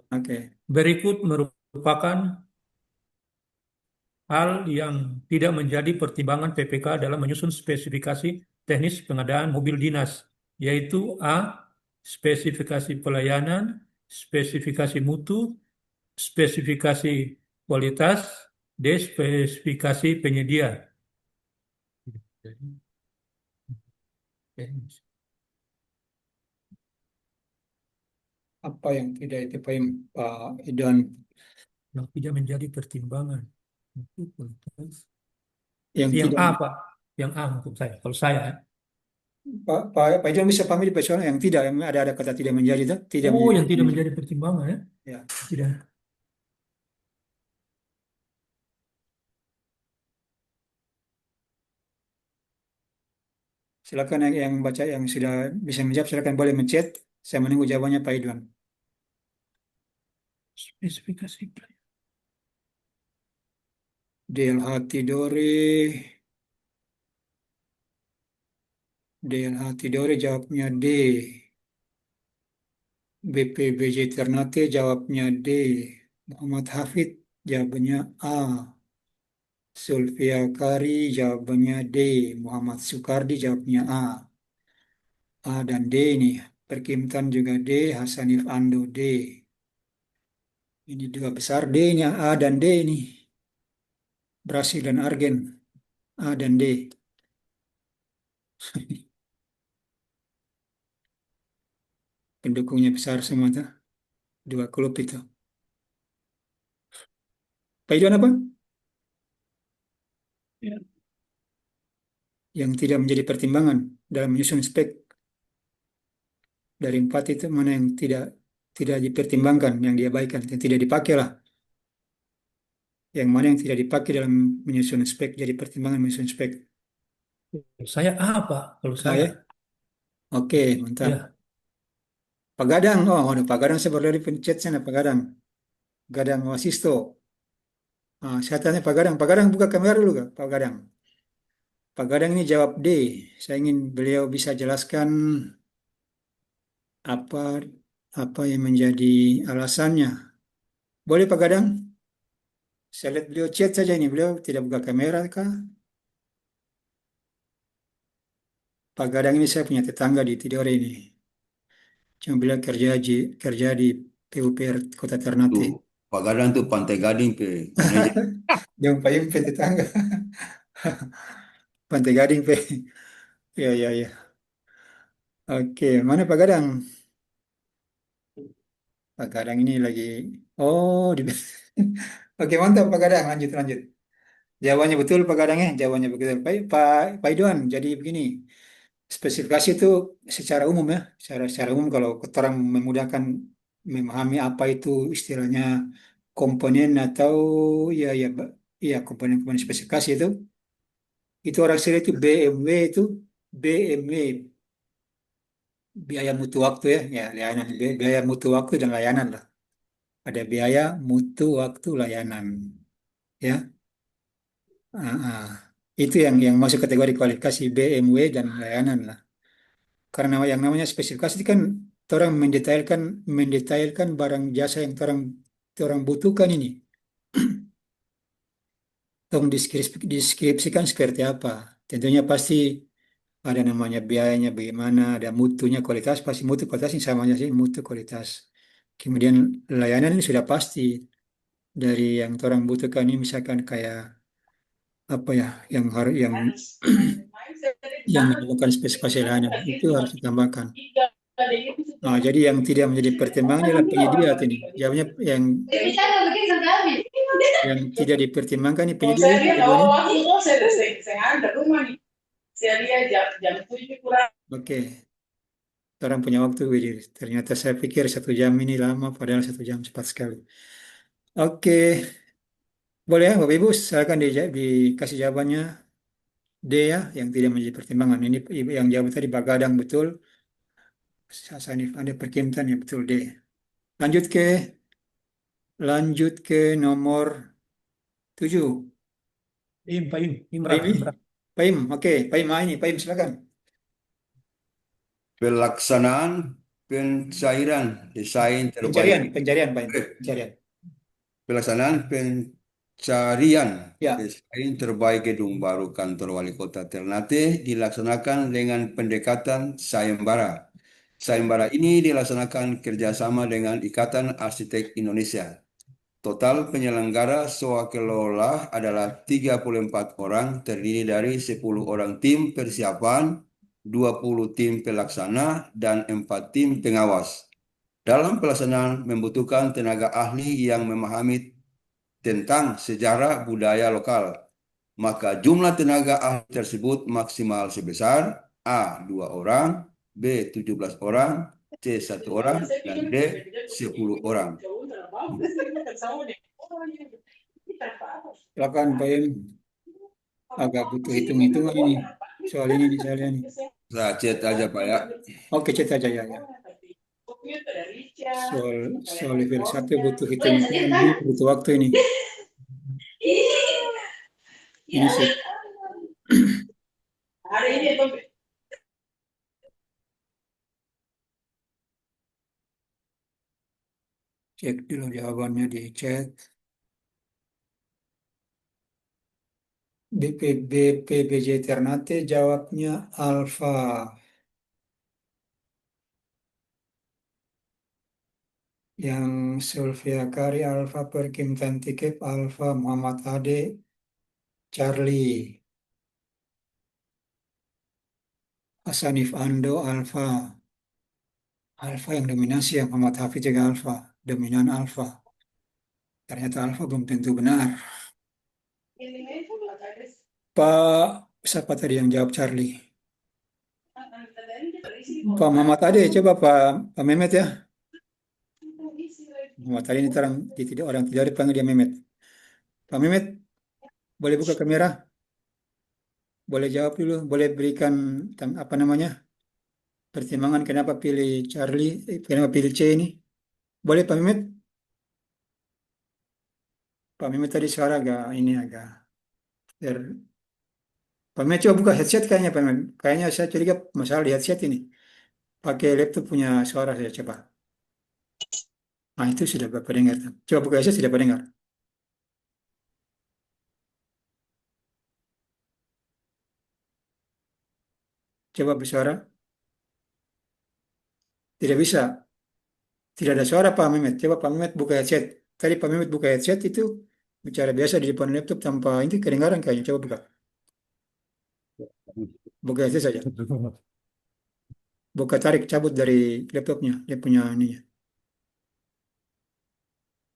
Oke. Berikut merupakan hal yang tidak menjadi pertimbangan PPK dalam menyusun spesifikasi teknis pengadaan mobil dinas, yaitu A. Spesifikasi pelayanan, spesifikasi mutu, spesifikasi kualitas, D. Spesifikasi penyedia. Apa yang tidak itu Pak Idwan? Yang tidak menjadi pertimbangan. Yang Yang tidak, A, Pak. Yang A untuk saya. Kalau saya. Pak Idwan bisa pahami di persoalan yang tidak, yang ada kata tidak menjadi, tidak Oh, menjadi. yang tidak menjadi pertimbangan ya? Ya. Tidak. Silakan yang baca yang sudah bisa menjawab silakan boleh mencet. Saya menunggu jawabannya Pak Idwan. Spesifikasi DLH Tidore. DLH Tidore jawabnya D. BPBJ Ternate jawabnya D. Muhammad Hafid jawabannya A. Sulfia Kari jawabannya D. Muhammad Sukardi jawabnya A. A dan D ini. Perkimtan juga D. Hasanif Ando D. Ini dua besar D nya A dan D ini. Brasil dan Argen. A dan D. pendukungnya besar semua tuh, dua klub itu. Pak Idwan apa? Ya. Yang tidak menjadi pertimbangan dalam menyusun spek dari empat itu mana yang tidak dipertimbangkan, yang diabaikan, yang tidak dipakai lah. Yang mana yang tidak dipakai dalam menyusun spek, jadi pertimbangan menyusun spek. Saya apa kalau Ah, saya? ya? Oke, mantap. Ya, Pak Gadang, oh, ada Pak Gadang saya baru dari pencet sana, Pak Gadang. Gadang Wasisto. Ah, saya tanya Pak Gadang buka kamera dulu Kak, Pak Gadang. Pak Gadang ini jawab D. Saya ingin beliau bisa jelaskan apa apa yang menjadi alasannya. Boleh Pak Gadang? Saya lihat beliau chat saja ini, beliau tidak buka kamera kah? Pak Gadang ini saya punya tetangga di Tidore ini. Cuma beliau kerja di PUPR Kota Ternate. Tuh, Pak Gadang tuh Pantai Gading pe manajer. Yang payung pe tetangga. Pantai Gading pe. Ya ya ya. Oke, mana Pak Gadang? Pak Gadang ini lagi. Oh, di. Oke mantap Pak Gadang. Lanjut lanjut. Jawabannya betul Pak Gadang ya. Jawabannya betul. Pak Idwan. Jadi begini. Spesifikasi itu secara umum ya. Secara umum kalau orang memudahkan memahami apa itu istilahnya komponen atau ya ya ya komponen-komponen spesifikasi itu orang istilah itu BMW itu BMW biaya mutu waktu ya ya layanan biaya mutu waktu dan layanan lah. Ada biaya mutu waktu layanan ya. Ah, ah. Itu yang masuk kategori kualifikasi BMW dan layanan lah. Karena yang namanya spesifikasi itu kan orang mendetailkan barang jasa yang orang butuhkan ini. Tong deskripsikan seperti apa. Tentunya pasti ada namanya biayanya bagaimana, ada mutunya kualitas, pasti mutu kualitas ini samanya sih mutu kualitas. Kemudian layanan ini sudah pasti dari yang orang butuhkan ini misalkan kayak apa ya yang harus yang menyebabkan spesifikasi layanan itu harus ditambahkan. Nah, jadi yang tidak menjadi pertimbangan adalah penyedia ini. Jawabnya yang tidak dipertimbangkan ini penyedia ya, keduanya. Oke, orang punya waktu, Widih. Ternyata saya pikir 1 jam ini lama, padahal 1 jam cepat sekali. Oke, boleh ya Bapak Ibu, silakan dikasih jawabannya D ya, yang tidak menjadi pertimbangan. Ini yang jawab tadi Bagadang betul, Sanif ada perkintan ya betul D. Lanjut ke nomor 7. Pak Imran, Paim, Paim, oke, Paim ini, Paim silakan. Pelaksanaan pencairan desain terbaik. Pencarian, Paim, pencarian. Pelaksanaan pencarian Ya. desain terbaik gedung baru kantor wali kota Ternate dilaksanakan dengan pendekatan sayembara. Sayembara ini dilaksanakan kerjasama dengan Ikatan Arsitek Indonesia. Total penyelenggara swakelola adalah 34 orang, terdiri dari 10 orang tim persiapan, 20 tim pelaksana, dan 4 tim pengawas. Dalam pelaksanaan membutuhkan tenaga ahli yang memahami tentang sejarah budaya lokal. Maka jumlah tenaga ahli tersebut maksimal sebesar A. 2 orang, B. 17 orang, C. 1 orang, dan D. 10 orang. Silakan Pak Im. Agak butuh hitung-hitungan ini. Soal ini soalnya nih. Saya chat aja Pak ya. Oke, chat aja ya. Soal level 1 butuh hitung-hitungan, butuh waktu ini. Ini sih. Cek dulu jawabannya di chat. BPJ Ternate jawabnya alfa. Yang Sylvia Kari alfa, Perkim Tantikep alfa, Muhammad Ade Charlie, Hasanif Ando alfa, Alfa yang dominasi, yang Muhammad Hafiz juga alfa, dominan alfa. Ternyata alfa belum tentu benar. Pak, siapa tadi yang jawab Charlie? Pak Muhammad tadi, coba Pak Mehmet ya. Muhammad tadi ini tidak orang tidak dipanggil dia Mehmet. Pak Mehmet, boleh buka kamera? Boleh jawab dulu, boleh berikan apa namanya pertimbangan kenapa pilih Charlie, kenapa pilih C ini? Boleh Pak Mehmet? Pak Mehmet tadi suara agak Pak Mehmet coba buka headset kayaknya Pak Mehmet. Kayaknya saya curiga masalah di headset ini. Pakai laptop punya suara saya coba. Nah itu sudah Bapak dengar. Coba buka headset sudah Bapak dengar. Coba bersuara. Tidak bisa. Tidak ada suara Pak Mehmet. Coba Pak Mehmet buka headset. Tadi Pak Mehmet buka headset itu bicara biasa di depan laptop tanpa ini kedengaran kayaknya. Coba buka. Buka headset saja. Buka tarik cabut dari laptopnya. Dia punya ininya.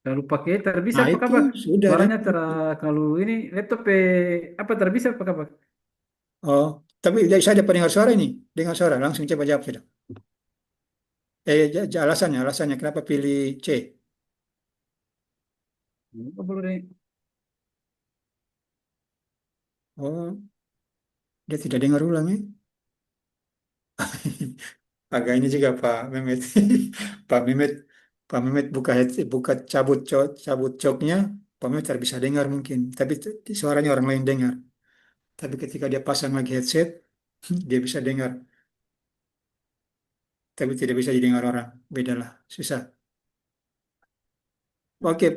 Kalau pakai terbisa Nah apa itu kabar? sudah. Suaranya kalau ini laptop apa terbisa apa kabar? Oh, tapi saya dapat dengar suara ini. Dengar suara. Langsung coba jawab sudah. Alasannya kenapa pilih C? Apa boleh? Oh, dia tidak dengar ulang ya. Agak ini juga Pak Mehmet. Pak Mehmet, Pak Mehmet buka cabut coknya, Pak Mehmet tidak bisa dengar mungkin. Tapi suaranya orang lain dengar. Tapi ketika dia pasang lagi headset, dia bisa dengar. Tapi tidak bisa didengar orang. Bedalah, susah. Oke,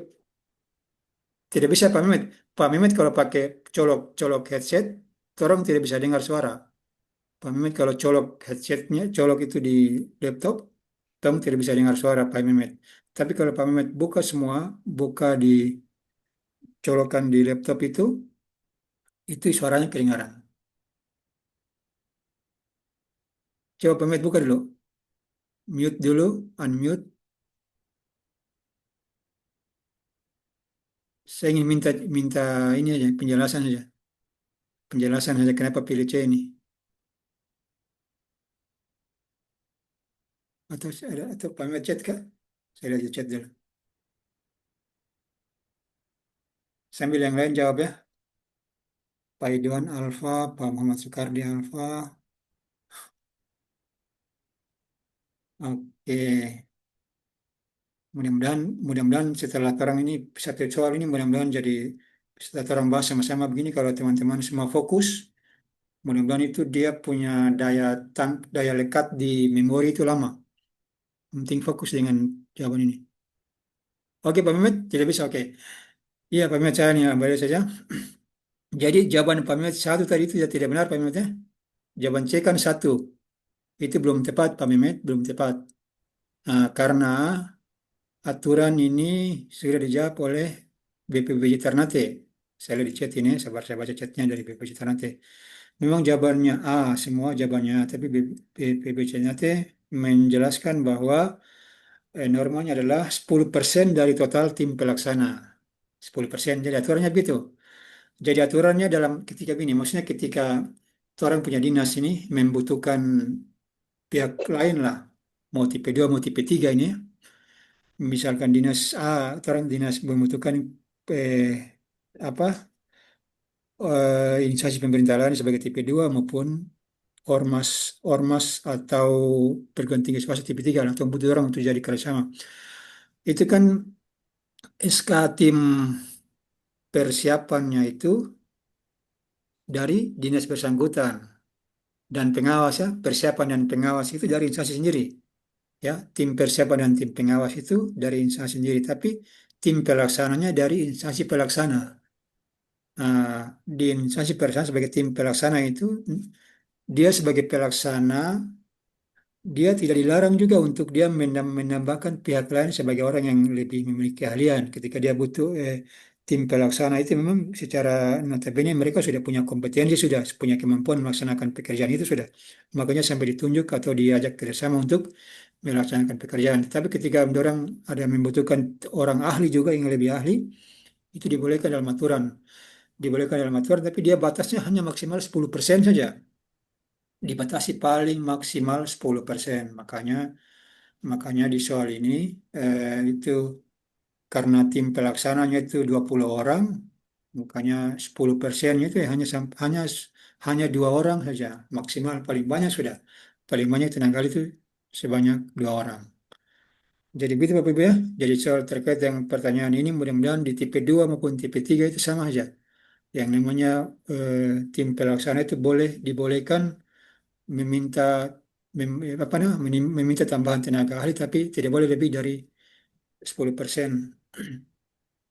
tidak bisa Pak Mehmet. Pak Mehmet kalau pakai colok headset, orang tidak bisa dengar suara. Pak Mehmet kalau colok headsetnya, colok itu di laptop, kamu tidak bisa dengar suara Pak Mehmet. Tapi kalau Pak Mehmet buka semua, buka di colokan di laptop itu suaranya kedengaran. Coba Pak Mehmet buka dulu. Mute dulu, unmute. Saya ingin minta ini aja, penjelasan saja. Penjelasan saja kenapa pilih C ini. Atau Pak Mehmet chat kah? Saya lihat di chat dulu. Sambil yang lain jawab ya. Pak Idwan Alfa, Pak Muhammad Soekardi Alfa. Oke. Mudah-mudahan setelah orang ini satu soal ini mudah-mudahan jadi setelah orang bahas sama-sama begini kalau teman-teman semua fokus, mudah-mudahan itu dia punya daya lekat di memori itu lama. Penting fokus dengan jawaban ini. Oke Pak Mehmet, tidak bisa oke. Iya Pak Mehmet saya nih balik saja. Jadi jawaban Pak Mehmet satu tadi itu ya tidak benar Pak Mehmet ya. Jawaban C kan satu. Itu belum tepat Pak Mehmet, belum tepat. Nah, karena aturan ini sudah dijawab oleh BPBJ Ternate. Saya lihat di chat ini, saya baca chatnya dari BPBJ Ternate. Memang jawabannya A, semua jawabannya, tapi BPBJ Ternate menjelaskan bahwa normanya adalah 10% dari total tim pelaksana. 10%, jadi aturannya begitu. Jadi aturannya dalam ketika ini, maksudnya ketika orang punya dinas ini membutuhkan pihak lain lah, mau tipe 2, mau tipe 3 ini, misalkan dinas A, orang dinas membutuhkan apa instansi pemerintah lain sebagai tipe 2 maupun ormas atau perguruan tinggi swasta tipe 3 atau butuh orang untuk jadi kerjasama. Itu kan SK tim persiapannya itu dari dinas bersangkutan dan pengawas ya, persiapan dan pengawas itu dari instansi sendiri. Ya, tim persiapan dan tim pengawas itu dari instansi sendiri, tapi tim pelaksananya dari instansi pelaksana. Nah, di instansi pelaksana sebagai tim pelaksana itu dia sebagai pelaksana dia tidak dilarang juga untuk dia menambahkan pihak lain sebagai orang yang lebih memiliki keahlian ketika dia butuh tim pelaksana itu memang secara notabene mereka sudah punya kompetensi sudah punya kemampuan melaksanakan pekerjaan itu sudah makanya sampai ditunjuk atau diajak kerjasama untuk melaksanakan pekerjaan. Tapi ketika orang ada membutuhkan orang ahli juga yang lebih ahli, itu dibolehkan dalam aturan. Dibolehkan dalam aturan, tapi dia batasnya hanya maksimal 10% saja. Dibatasi paling maksimal 10%. Makanya di soal ini itu karena tim pelaksananya itu 20 orang, makanya 10%-nya itu hanya 2 orang saja maksimal, paling banyak sudah. Paling banyak tenaga ahli itu sebanyak 2 orang. Jadi begitu Bapak Ibu ya. Jadi soal terkait yang pertanyaan ini mudah-mudahan di tipe 2 maupun tipe 3 itu sama saja. Yang namanya tim pelaksana itu dibolehkan meminta meminta tambahan tenaga ahli, tapi tidak boleh lebih dari 10%.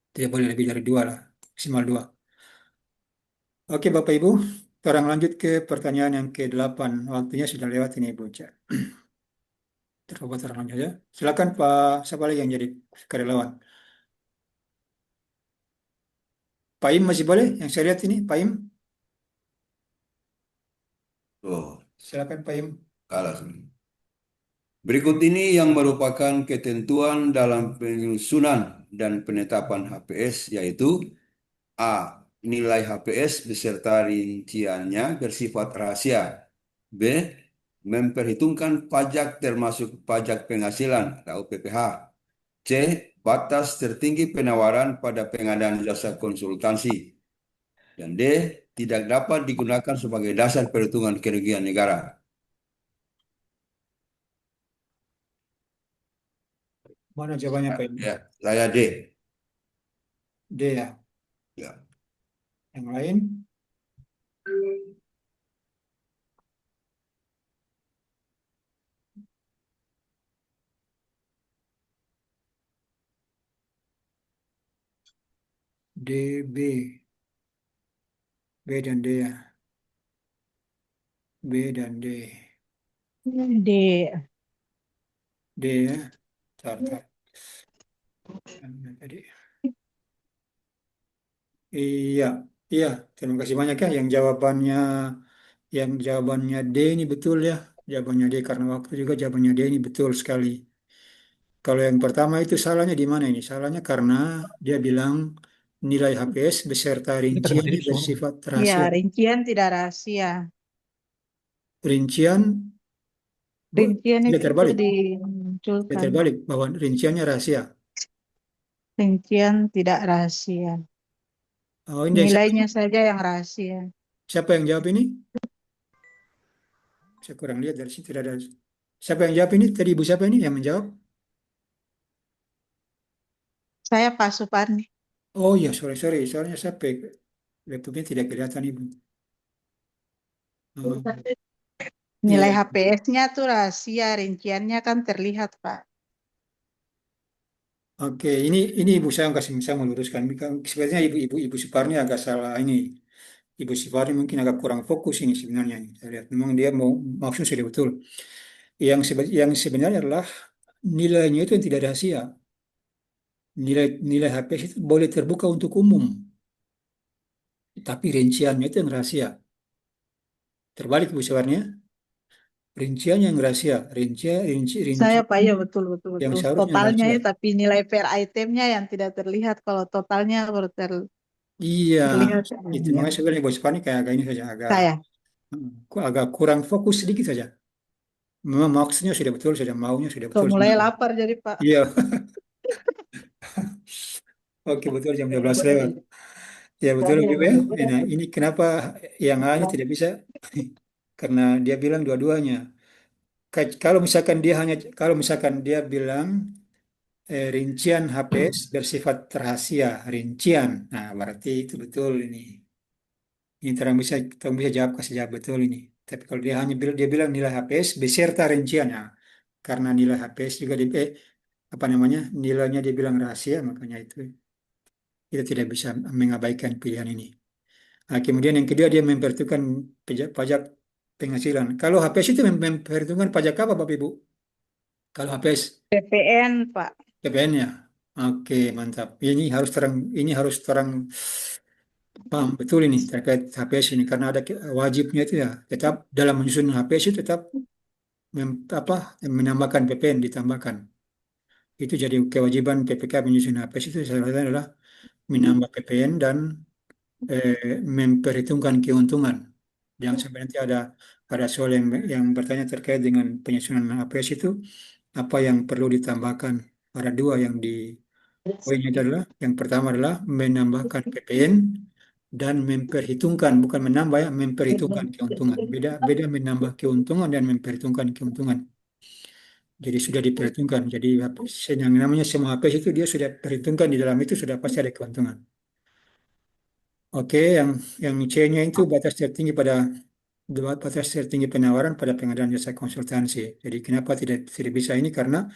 Tidak boleh lebih dari 2 lah, maksimal 2. Oke Bapak Ibu, sekarang lanjut ke pertanyaan yang ke-8. Waktunya sudah lewat ini Ibu. Tercoba lanjut ya. Silakan Pak, siapa lagi yang jadi karyawan? Pak Im masih boleh? Yang saya lihat ini, Pak Im. Oh, Silakan Pak Im. kalah sebenarnya. Berikut ini yang merupakan ketentuan dalam penyusunan dan penetapan HPS, yaitu A. Nilai HPS beserta rinciannya bersifat rahasia. B. Memperhitungkan pajak termasuk pajak penghasilan atau PPh. C. Batas tertinggi penawaran pada pengadaan jasa konsultansi. Dan D. Tidak dapat digunakan sebagai dasar perhitungan kerugian negara. Mana jawabannya Pak Im? Ya, saya D. D ya. Ya. Yang lain? D, B. B dan D ya. B dan D. D. D ya. Tar. Tadi. Iya, iya. Terima kasih banyak ya. Yang jawabannya D ini betul ya. Jawabannya D karena waktu juga jawabannya D ini betul sekali. Kalau yang pertama itu salahnya di mana ini? Salahnya karena dia bilang nilai HPS beserta rinciannya bersifat Ya, rahasia. rincian tidak rahasia. Rincian Rincian tidak itu terbalik. Tidak dimunculkan. terbalik bahwa rinciannya rahasia. Rincian tidak rahasia. Oh, ini Nilainya saja yang rahasia. siapa yang jawab ini? Saya kurang lihat dari sini tidak ada. Siapa yang jawab ini? Tadi Ibu siapa ini yang menjawab? Saya Pak Suparni. Oh iya, sorry. Soalnya sampai laptopnya tidak kelihatan Ibu. Oh, Nilai iya. HPS-nya tuh rahasia, rinciannya kan terlihat, Pak. Oke, ini Ibu saya meluruskan. Sebenarnya Ibu Suparni agak salah ini. Ibu Suparni mungkin agak kurang fokus ini sebenarnya. Saya lihat memang dia maksudnya sudah betul. Yang sebenarnya adalah nilainya itu yang tidak rahasia. Nilai HPS itu boleh terbuka untuk umum, tapi rinciannya itu yang rahasia. Terbalik Ibu Suparni ya. Rinciannya yang rahasia. Rinci Saya Pak, ya betul. yang seharusnya Totalnya rahasia. ya, tapi nilai per itemnya yang tidak terlihat. Kalau totalnya baru Iya, terlihat. itu Ya. makanya sebenarnya Ibu Suparni kayak agak ini saja, Saya. agak kurang fokus sedikit saja. Memang maksudnya sudah betul, maunya sudah betul. Mulai lapar jadi Pak. Iya, oke betul jam 12 lewat. Ya betul Ibu ya. Nah, ini kenapa yang A ini tidak bisa? Karena dia bilang dua-duanya. Kalau misalkan dia bilang rincian HPS bersifat rahasia, rincian. Nah, berarti itu betul ini. Ini terang bisa kasih jawab betul ini. Tapi kalau dia bilang nilai HPS beserta rinciannya, karena nilai HPS juga apa namanya nilainya dia bilang rahasia, makanya itu kita tidak bisa mengabaikan pilihan ini. Nah, kemudian yang kedua dia memperhitungkan pajak penghasilan. Kalau HPS itu memperhitungkan pajak apa Bapak Ibu? Kalau HPS PPN Pak. PPN-nya. Oke, mantap. Ini harus terang paham betul ini terkait HPS ini karena ada wajibnya itu ya tetap dalam menyusun HPS itu tetap menambahkan PPN ditambahkan. Itu jadi kewajiban PPK menyusun HPS itu salah satunya adalah menambah PPN dan memperhitungkan keuntungan. Yang sebenarnya ada soal yang bertanya terkait dengan penyusunan HPS itu apa yang perlu ditambahkan. Ada dua yang di poinnya adalah yang pertama adalah menambahkan PPN dan memperhitungkan, bukan menambah ya, memperhitungkan keuntungan. Beda menambah keuntungan dan memperhitungkan keuntungan. Jadi sudah diperhitungkan. Jadi yang namanya semua HPS itu dia sudah perhitungkan di dalam itu sudah pasti ada keuntungan. Oke, yang C-nya itu batas tertinggi penawaran pada pengadaan jasa konsultansi. Jadi kenapa tidak bisa ini? Karena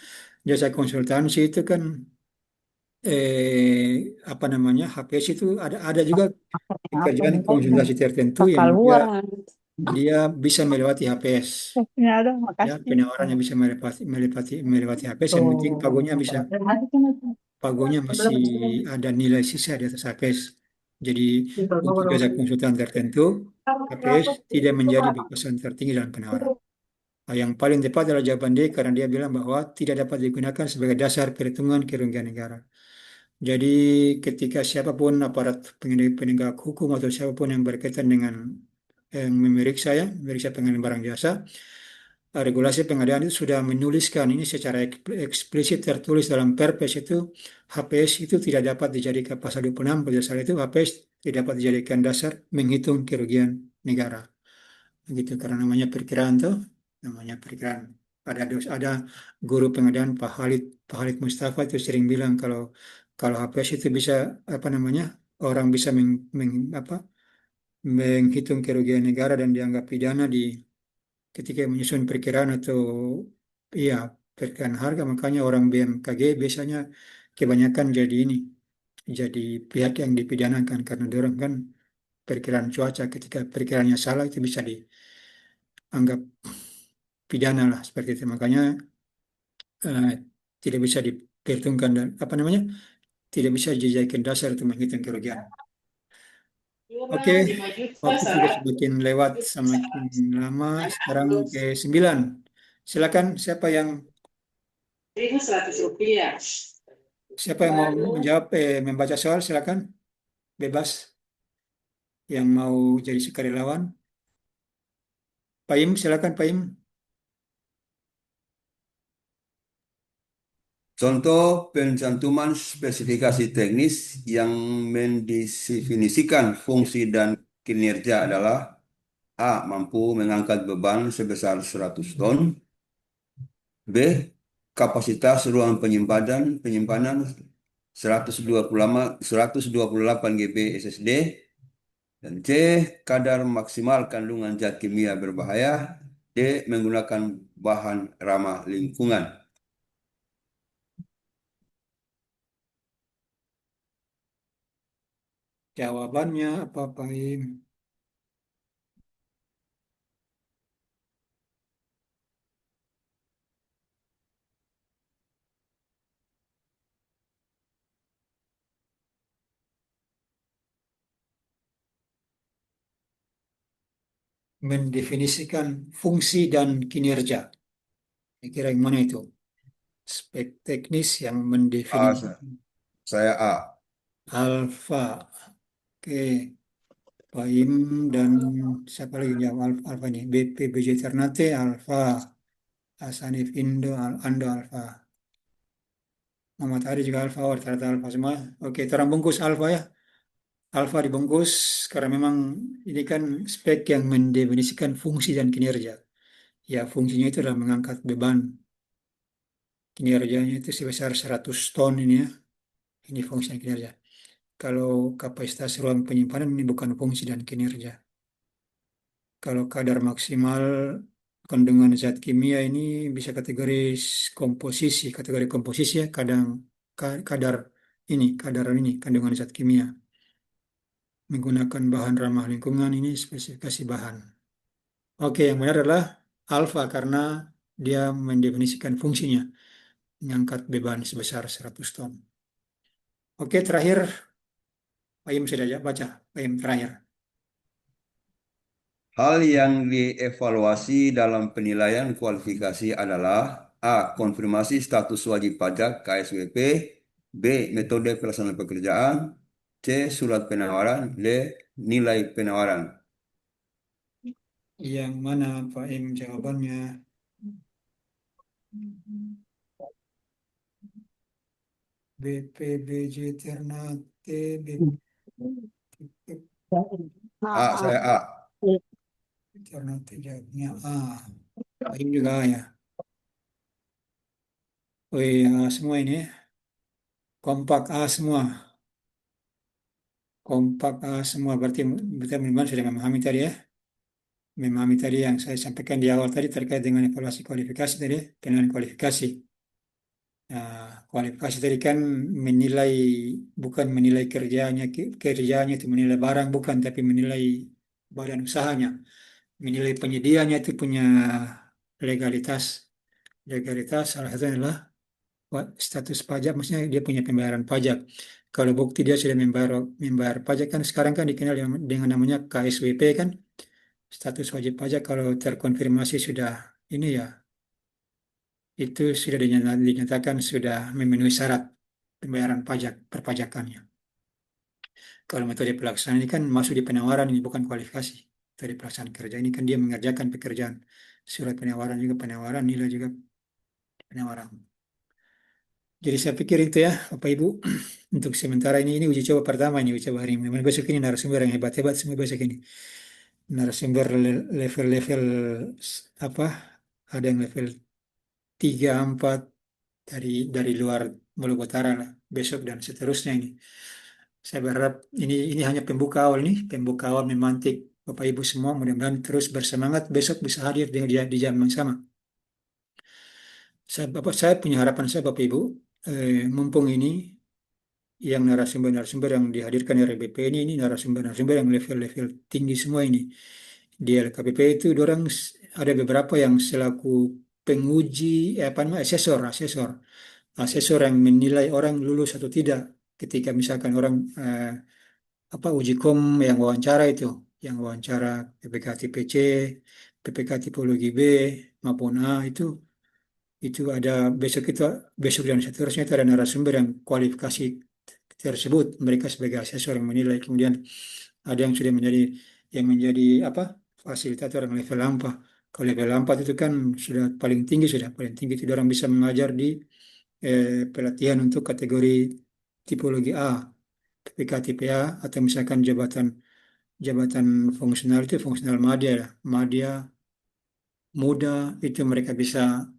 jasa konsultansi itu kan apa namanya HPS itu ada juga pekerjaan konsultasi tertentu yang dia bisa melewati HPS. Ya, penawarannya bisa melewati HPS. Yang penting pagonya masih ada nilai sisa di atas HPS. Jadi untuk jasa konsultan tertentu, HPS tidak menjadi batasan tertinggi dalam penawaran. Nah, yang paling tepat adalah jawaban D karena dia bilang bahwa tidak dapat digunakan sebagai dasar perhitungan kerugian negara. Jadi ketika siapapun aparat penegak hukum atau siapapun yang berkaitan dengan memeriksa pengadaan barang jasa, regulasi pengadaan itu sudah menuliskan ini secara eksplisit tertulis dalam Perpres itu HPS itu tidak dapat dijadikan pasal 26 pada saat itu HPS tidak dapat dijadikan dasar menghitung kerugian negara. Begitu karena namanya perkiraan. Ada guru pengadaan Pak Halid Mustafa itu sering bilang kalau HPS itu bisa orang bisa menghitung kerugian negara dan dianggap pidana ketika menyusun perkiraan atau iya perkiraan harga, makanya orang BMKG biasanya kebanyakan jadi pihak yang dipidanakan karena dorong kan perkiraan cuaca, ketika perkiraannya salah itu bisa dianggap pidana lah seperti itu. Makanya eh, tidak bisa diperhitungkan dan tidak bisa dijadikan dasar untuk menghitung kerugian. Oke, waktu sudah semakin lewat, semakin lama. Sekarang ke 9. Silakan siapa yang mau menjawab, membaca soal, silakan. Bebas. Yang mau jadi sukarelawan. Pak Im, silakan Pak Im. Contoh pencantuman spesifikasi teknis yang mendefinisikan fungsi dan kinerja adalah A. Mampu mengangkat beban sebesar 100 ton. B. Kapasitas ruang penyimpanan 128 GB SSD. Dan C. Kadar maksimal kandungan zat kimia berbahaya. D. Menggunakan bahan ramah lingkungan. Jawabannya apa Pak Im? Mendefinisikan fungsi dan kinerja. Kira yang mana itu? Spek teknis yang mendefinisikan. Saya A. Alfa. Oke. Pak Im dan siapa lagi yang jawab Alfa ini? BPBJ Ternate Alfa. Hasanif Ando Alfa. Muhammad Ari juga Alfa. Rata-rata Alfa semua. Oke, terang bungkus Alfa ya. Alfa dibungkus karena memang ini kan spek yang mendefinisikan fungsi dan kinerja. Ya, fungsinya itu adalah mengangkat beban. Kinerjanya itu sebesar 100 ton ini ya. Ini fungsi dan kinerja. Kalau kapasitas ruang penyimpanan ini bukan fungsi dan kinerja. Kalau kadar maksimal kandungan zat kimia ini bisa kategori komposisi ya, kadar kandungan zat kimia. Menggunakan bahan ramah lingkungan ini spesifikasi bahan. Oke, yang benar adalah alfa karena dia mendefinisikan fungsinya, mengangkat beban sebesar 100 ton. Oke, terakhir, Pak Im sudah baca, Pak Im terakhir. H. Hal yang dievaluasi dalam penilaian kualifikasi adalah A. Konfirmasi status wajib pajak KSWP, B. Metode pelaksanaan pekerjaan, C. Surat penawaran, D. Nilai penawaran. Yang mana Pak Im jawabannya? BPBJ Ternate, A. Saya A. Ternate jawabnya A. Pak Im juga A ya. Oh iya, semua ini ya. Kompak A semua. Kompak A semua. Berarti teman-teman sudah memahami tadi ya. Memahami tadi yang saya sampaikan di awal tadi terkait dengan evaluasi kualifikasi tadi, penilaian kualifikasi. Nah, kualifikasi tadi kan menilai, bukan menilai kerjanya itu menilai barang bukan, tapi menilai badan usahanya, menilai penyediaannya itu punya legalitas. Legalitas salah satunya adalah status pajak, maksudnya dia punya pembayaran pajak. Kalau bukti dia sudah membayar pajak kan sekarang kan dikenal dengan namanya KSWP kan, status wajib pajak. Kalau terkonfirmasi sudah ini ya, itu sudah dinyatakan sudah memenuhi syarat pembayaran pajak perpajakannya. Kalau metode pelaksanaan ini kan masuk di penawaran, ini bukan kualifikasi. Metode pelaksanaan kerja ini kan dia mengerjakan pekerjaan. Surat penawaran juga penawaran, nilai juga penawaran. Jadi saya pikir itu ya, Bapak Ibu, untuk sementara ini uji coba pertama, ini uji coba hari ini. Besok ini narasumber yang hebat-hebat semua besok ini. Narasumber level-level apa? Ada yang level 3, 4 dari luar Maluku Utara lah, besok dan seterusnya ini. Saya berharap ini hanya pembuka awal nih, pembuka awal memantik Bapak Ibu semua, mudah-mudahan terus bersemangat besok bisa hadir di jam yang sama. Saya punya harapan saya Bapak Ibu, mumpung ini yang narasumber-narasumber yang dihadirkan dari RBP ini narasumber-narasumber yang level-level tinggi semua ini. Di LKPP itu orang ada beberapa yang selaku penguji, apa namanya, asesor yang menilai orang lulus atau tidak. Ketika misalkan orang uji kom yang wawancara itu, yang wawancara PPK TPC, PPK tipologi B maupun A itu ada besok dan seterusnya itu ada narasumber yang kualifikasi tersebut, mereka sebagai asesor yang menilai. Kemudian ada yang sudah menjadi fasilitator yang level 4. Kalau level 4 itu kan sudah paling tinggi itu orang bisa mengajar di pelatihan untuk kategori tipologi A, PPK tipe A, atau misalkan jabatan fungsional itu fungsional madya muda, itu mereka bisa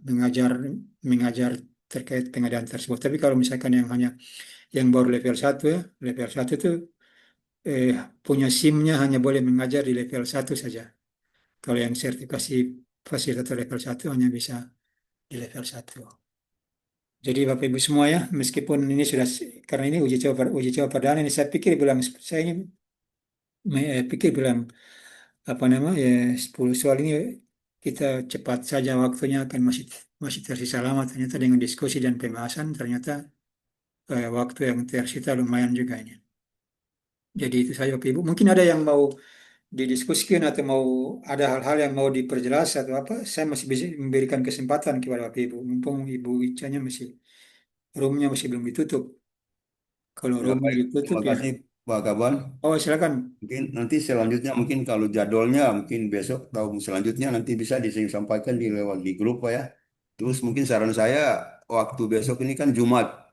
mengajar terkait pengadaan tersebut. Tapi kalau misalkan yang hanya yang baru level 1 ya, level 1 itu eh, punya SIM-nya hanya boleh mengajar di level 1 saja. Kalau yang sertifikasi fasilitator level 1 hanya bisa di level 1. Jadi Bapak Ibu semua ya, meskipun ini sudah, karena ini uji coba perdana ini, saya ini pikir bilang apa nama ya, 10 soal ini kita cepat saja waktunya, kan masih tersisa lama ternyata. Dengan diskusi dan pembahasan ternyata waktu yang tersisa lumayan juga ini. Jadi itu saja Bapak Ibu. Mungkin ada yang mau didiskusikan atau mau ada hal-hal yang mau diperjelas atau apa, saya masih bisa memberikan kesempatan kepada Bapak Ibu. Mumpung Ibu Icanya roomnya masih belum ditutup. Kalau Ya, roomnya baik. ditutup Terima ya. kasih Pak Kaban. Oh silakan. Mungkin nanti selanjutnya mungkin kalau jadwalnya mungkin besok atau selanjutnya nanti bisa disampaikan lewat di grup Pak ya. Terus mungkin saran saya waktu besok ini kan Jumat.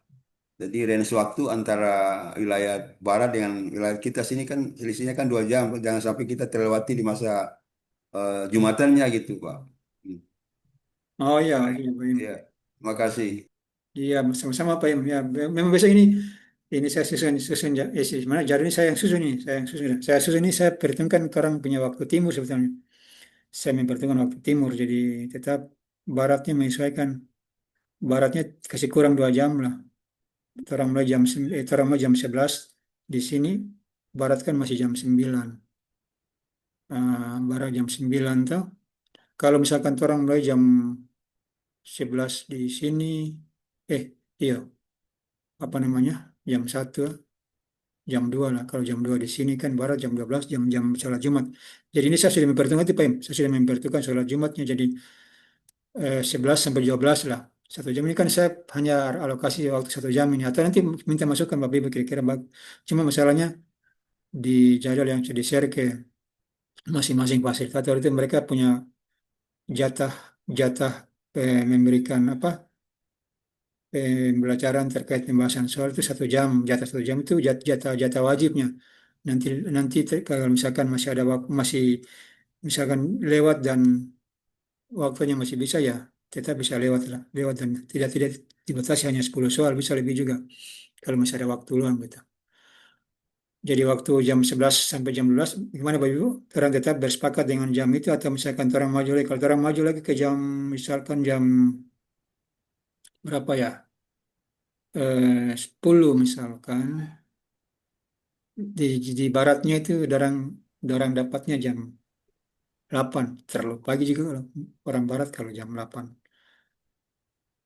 Jadi range waktu antara wilayah barat dengan wilayah kita sini kan selisihnya kan 2 jam. Jangan sampai kita terlewati di masa Jumatannya gitu Pak. Hmm. Oh iya, iya, Pak Im. Ya, terima kasih. Iya, sama-sama Pak Im. Ya, memang besok ini saya susun sebenarnya jadwal ini saya yang susun nih, saya perhitungkan orang punya waktu timur sebetulnya. Saya memperhitungkan waktu timur, jadi tetap baratnya menyesuaikan. Baratnya kasih kurang 2 jam lah. Orang mulai jam 11 di sini, barat kan masih jam 9. Barat jam 9 tuh. Kalau misalkan orang mulai jam 11 di sini, iya, apa namanya, jam 1, jam 2 lah. Kalau jam 2 di sini kan barat jam 12, jam sholat Jumat. Jadi ini saya sudah memperhitungkan itu Pak Im. Saya sudah memperhitungkan sholat Jumatnya jadi 11 sampai 12 lah. 1 jam ini kan saya hanya alokasi waktu 1 jam ini. Atau nanti minta masukan Bapak Ibu kira-kira. Cuma masalahnya di jadwal yang sudah di-share ke masing-masing fasilitator itu mereka punya jatah jatah memberikan apa pembelajaran terkait pembahasan soal itu 1 jam, jatah 1 jam itu jatah wajibnya. Nanti nanti kalau misalkan masih ada masih misalkan lewat dan waktunya masih bisa ya tetap bisa lewat dan tidak dibatasi hanya 10 soal, bisa lebih juga kalau masih ada waktu luang gitu. Jadi waktu jam 11 sampai jam 12 gimana Bapak Ibu? Orang tetap bersepakat dengan jam itu atau misalkan orang maju lagi, kalau orang maju lagi ke jam misalkan jam berapa ya? 10 misalkan di baratnya itu dorang dapatnya jam 8 terlalu pagi juga kalau orang barat kalau jam 8.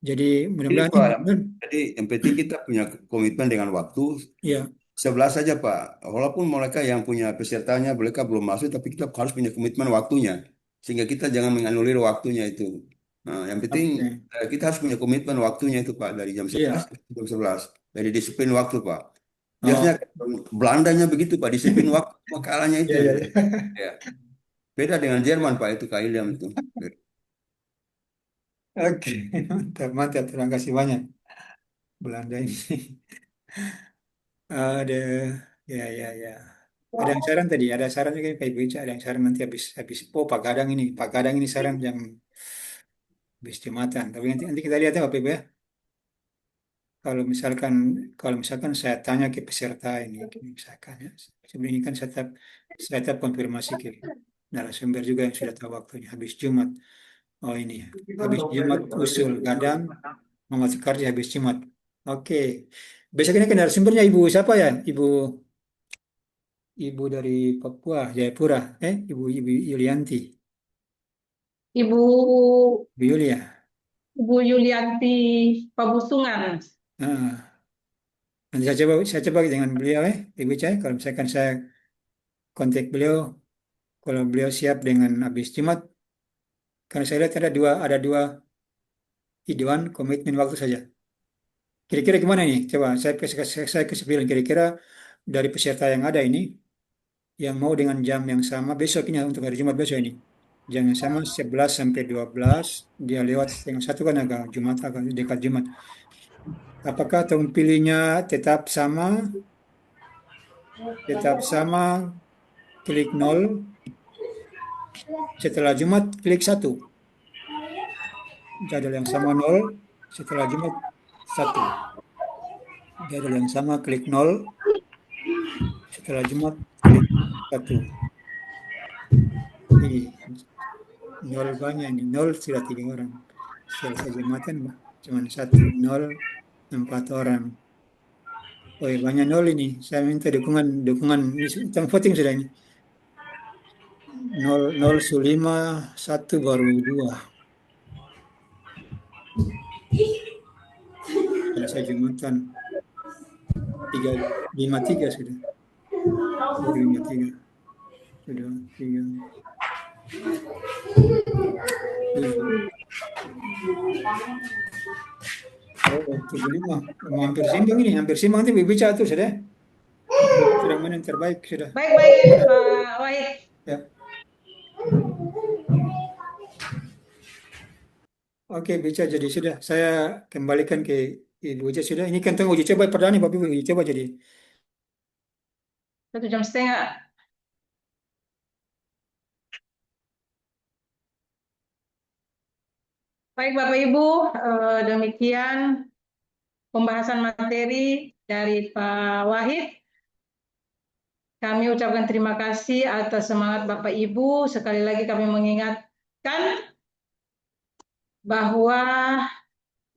Jadi Ini mudah-mudahan Pak, jadi yang penting kita punya komitmen dengan waktu. ya 11 saja Pak. Walaupun mereka yang punya pesertanya mereka belum masuk, tapi kita harus punya komitmen waktunya. Sehingga kita jangan menganulir waktunya itu. Nah, yang penting oke. kita harus punya komitmen waktunya itu Pak dari jam 11 Iya. ke jam 11. Dari disiplin waktu Pak. Oh. Biasanya Belandanya begitu Pak, disiplin waktu makalahnya itu. Iya, iya. Ya. Beda dengan Jerman Pak itu Kak Ilham itu. Oke, mantap, terima kasih banyak Belanda ini. Ada, ya. Ada yang saran tadi, ada saran juga Pak Ibu Ica, ada yang saran nanti habis Pak Gadang ini saran jam habis Jumatan. Tapi nanti kita lihat ya Bapak Ibu ya. Kalau misalkan saya tanya ke peserta ini, misalkan ya, sebelum ini kan saya tetap konfirmasi ke narasumber juga yang sudah tahu waktunya habis Jumat. Oh ini, habis Jumat usul Gadang, Muhammad Soekardi habis Jumat. Oke, besok ini kan narasumbernya Ibu siapa ya? Ibu dari Papua, Jayapura, Ibu Yulianti, Ibu Ibu Yulia. Ibu Yulianti Pabusungan. Nah, nanti saya coba dengan beliau Ibu Cai. Kalau misalkan saya kontak beliau, kalau beliau siap dengan habis Jumat, karena saya lihat ada dua iduan komitmen waktu saja. Kira-kira gimana nih? Coba saya kesepilan kira-kira dari peserta yang ada ini, yang mau dengan jam yang sama besoknya untuk hari Jumat besok ini. Jam yang sama 11 sampai 12, dia lewat setengah 1 kan agak dekat Jumat. Apakah tahun pilihnya tetap sama, klik 0, setelah Jumat klik 1. Jadwal yang sama 0, setelah Jumat 1. Jadwal yang sama klik 0, setelah Jumat klik 1. Ini 0 banyak nih, 0 sudah 3 orang. Selesai Jumatan cuma 1, 0, 4 orang. Oh ya, banyak 0 ini. Saya minta dukungan ini tentang voting sudah ini. 0 5, 1 baru 2. Selesai Jumatan 53 sudah. 53. Sudah 3. Oh, 75. Hampir simbang ini, hampir simbang nanti bicara tuh sudah. Sudah mana yang terbaik sudah. Baik Pak Wahid. Ya. Oke, bicara jadi sudah. Saya kembalikan ke Ibu Uja sudah. Ini kan tengah uji coba perdana Bapak Ibu uji coba jadi. 1,5 jam. Baik Bapak Ibu, demikian pembahasan materi dari Pak Wahid. Kami ucapkan terima kasih atas semangat Bapak Ibu. Sekali lagi kami mengingatkan bahwa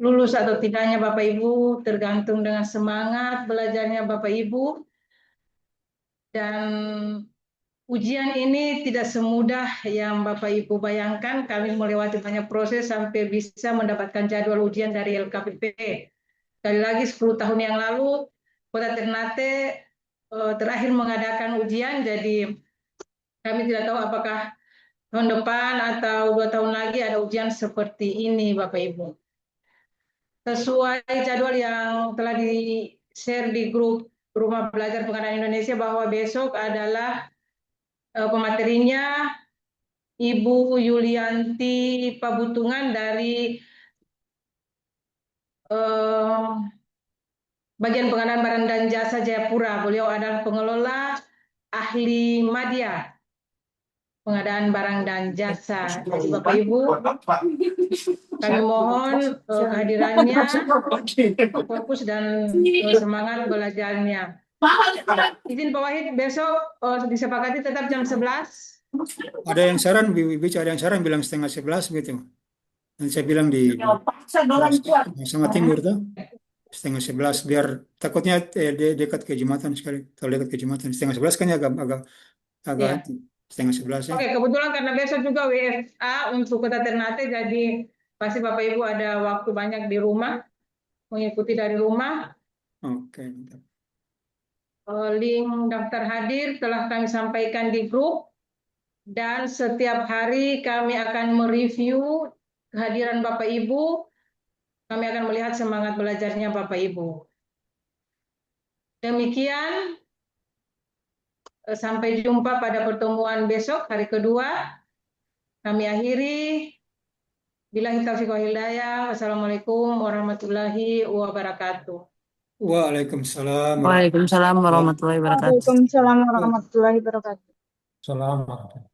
lulus atau tidaknya Bapak Ibu tergantung dengan semangat belajarnya Bapak Ibu. Dan ujian ini tidak semudah yang Bapak Ibu bayangkan. Kami melewati banyak proses sampai bisa mendapatkan jadwal ujian dari LKPP. Sekali lagi 10 tahun yang lalu, Kota Ternate terakhir mengadakan ujian, jadi kami tidak tahu apakah tahun depan atau 2 tahun lagi ada ujian seperti ini, Bapak Ibu. Sesuai jadwal yang telah di-share di grup Rumah Belajar Pengadaan Indonesia bahwa besok adalah pematerinya Ibu Yulianti Pabutungan dari Bagian Pengadaan Barang dan Jasa Jayapura. Beliau adalah pengelola ahli media pengadaan barang dan jasa. Jadi Bapak Ibu, kami mohon kehadirannya, fokus dan semangat belajarnya. Izin Pak Wahid, besok disepakati tetap jam 11. Ada yang saran, ada yang saran bilang 10:30 gitu. Dan saya bilang di sama timur tuh 10:30 biar takutnya dekat ke Jumatan sekali. Kalau dekat ke Jumatan 10:30 kan agak Ya. 10:30 ya. Oke, kebetulan karena besok juga WFA untuk Kota Ternate, jadi pasti Bapak Ibu ada waktu banyak di rumah, mengikuti dari rumah. Oke. Link daftar hadir telah kami sampaikan di grup, dan setiap hari kami akan mereview kehadiran Bapak Ibu. Kami akan melihat semangat belajarnya Bapak Ibu. Demikian, sampai jumpa pada pertemuan besok, hari kedua. Kami akhiri. Billahi taufiq wal hidayah. Wassalamualaikum warahmatullahi wabarakatuh. Waalaikumsalam. Waalaikumsalam warahmatullahi wabarakatuh. Waalaikumsalam warahmatullahi wabarakatuh. Selamat.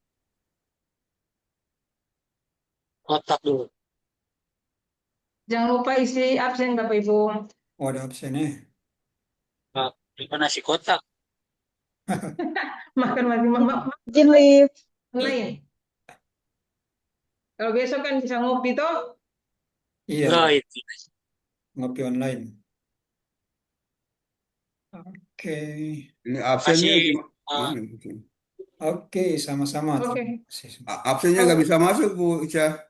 Kotak dulu. Jangan lupa isi absen Bapak Ibu. Oh, ada absennya. Pak, bukan nasi kotak. Makan lagi Izin live. online. Kalau besok kan bisa ngopi toh. Iya, Nah, itu. ngopi online. Oke. Ini absennya Masih, gimana? Oke, sama-sama. Oke. Absennya nggak bisa masuk, Bu Ica.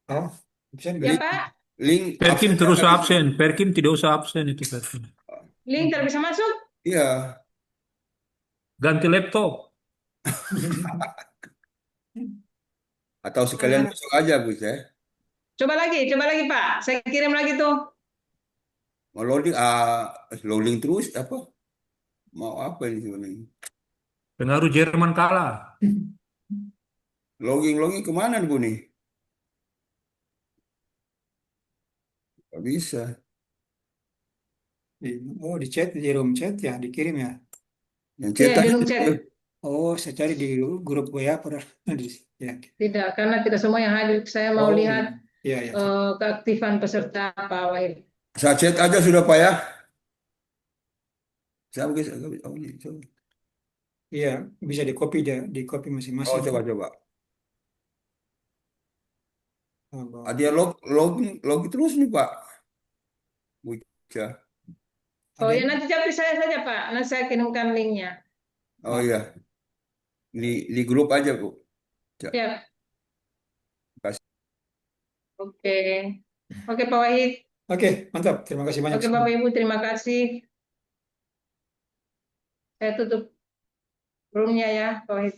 Oh, absen. Ya Pak, Link Perkim absennya terus nggak bisa. absen. Perkim tidak usah absen itu Perkim. link tidak bisa masuk. Iya. Ganti laptop. Atau sekalian besok aja, Bu Ica. Coba lagi Pak. Saya kirim lagi tuh. Mau loading terus apa? Mau apa ini sebenarnya? Pengaruh Jerman kalah. Login kemana nih, Bu nih? Gak bisa. Oh, di chat, di room chat ya, dikirim ya. Yang Iya, cetak di room chat. Oh, saya cari di grup WA pada ya. Tidak, karena tidak semua yang hadir. Saya mau Oh, lihat iya, iya. keaktifan peserta Pak Wahid. saya chat aja sudah Pak ya. Saya bisa. Oh, ini, coba. Iya, bisa di copy masing-masing. Oh, coba. Oh, Dia login terus nih Pak. Bu Ica. Oh ya, nanti japri saya saja Pak. Nanti saya kirimkan linknya. Oh iya. Di grup aja, Bu. Ya. Terima kasih. Oke Pak Wahid. Oke, mantap. Terima kasih banyak. Oke Bapak Ibu, terima kasih. Saya tutup roomnya ya Pak Wahid.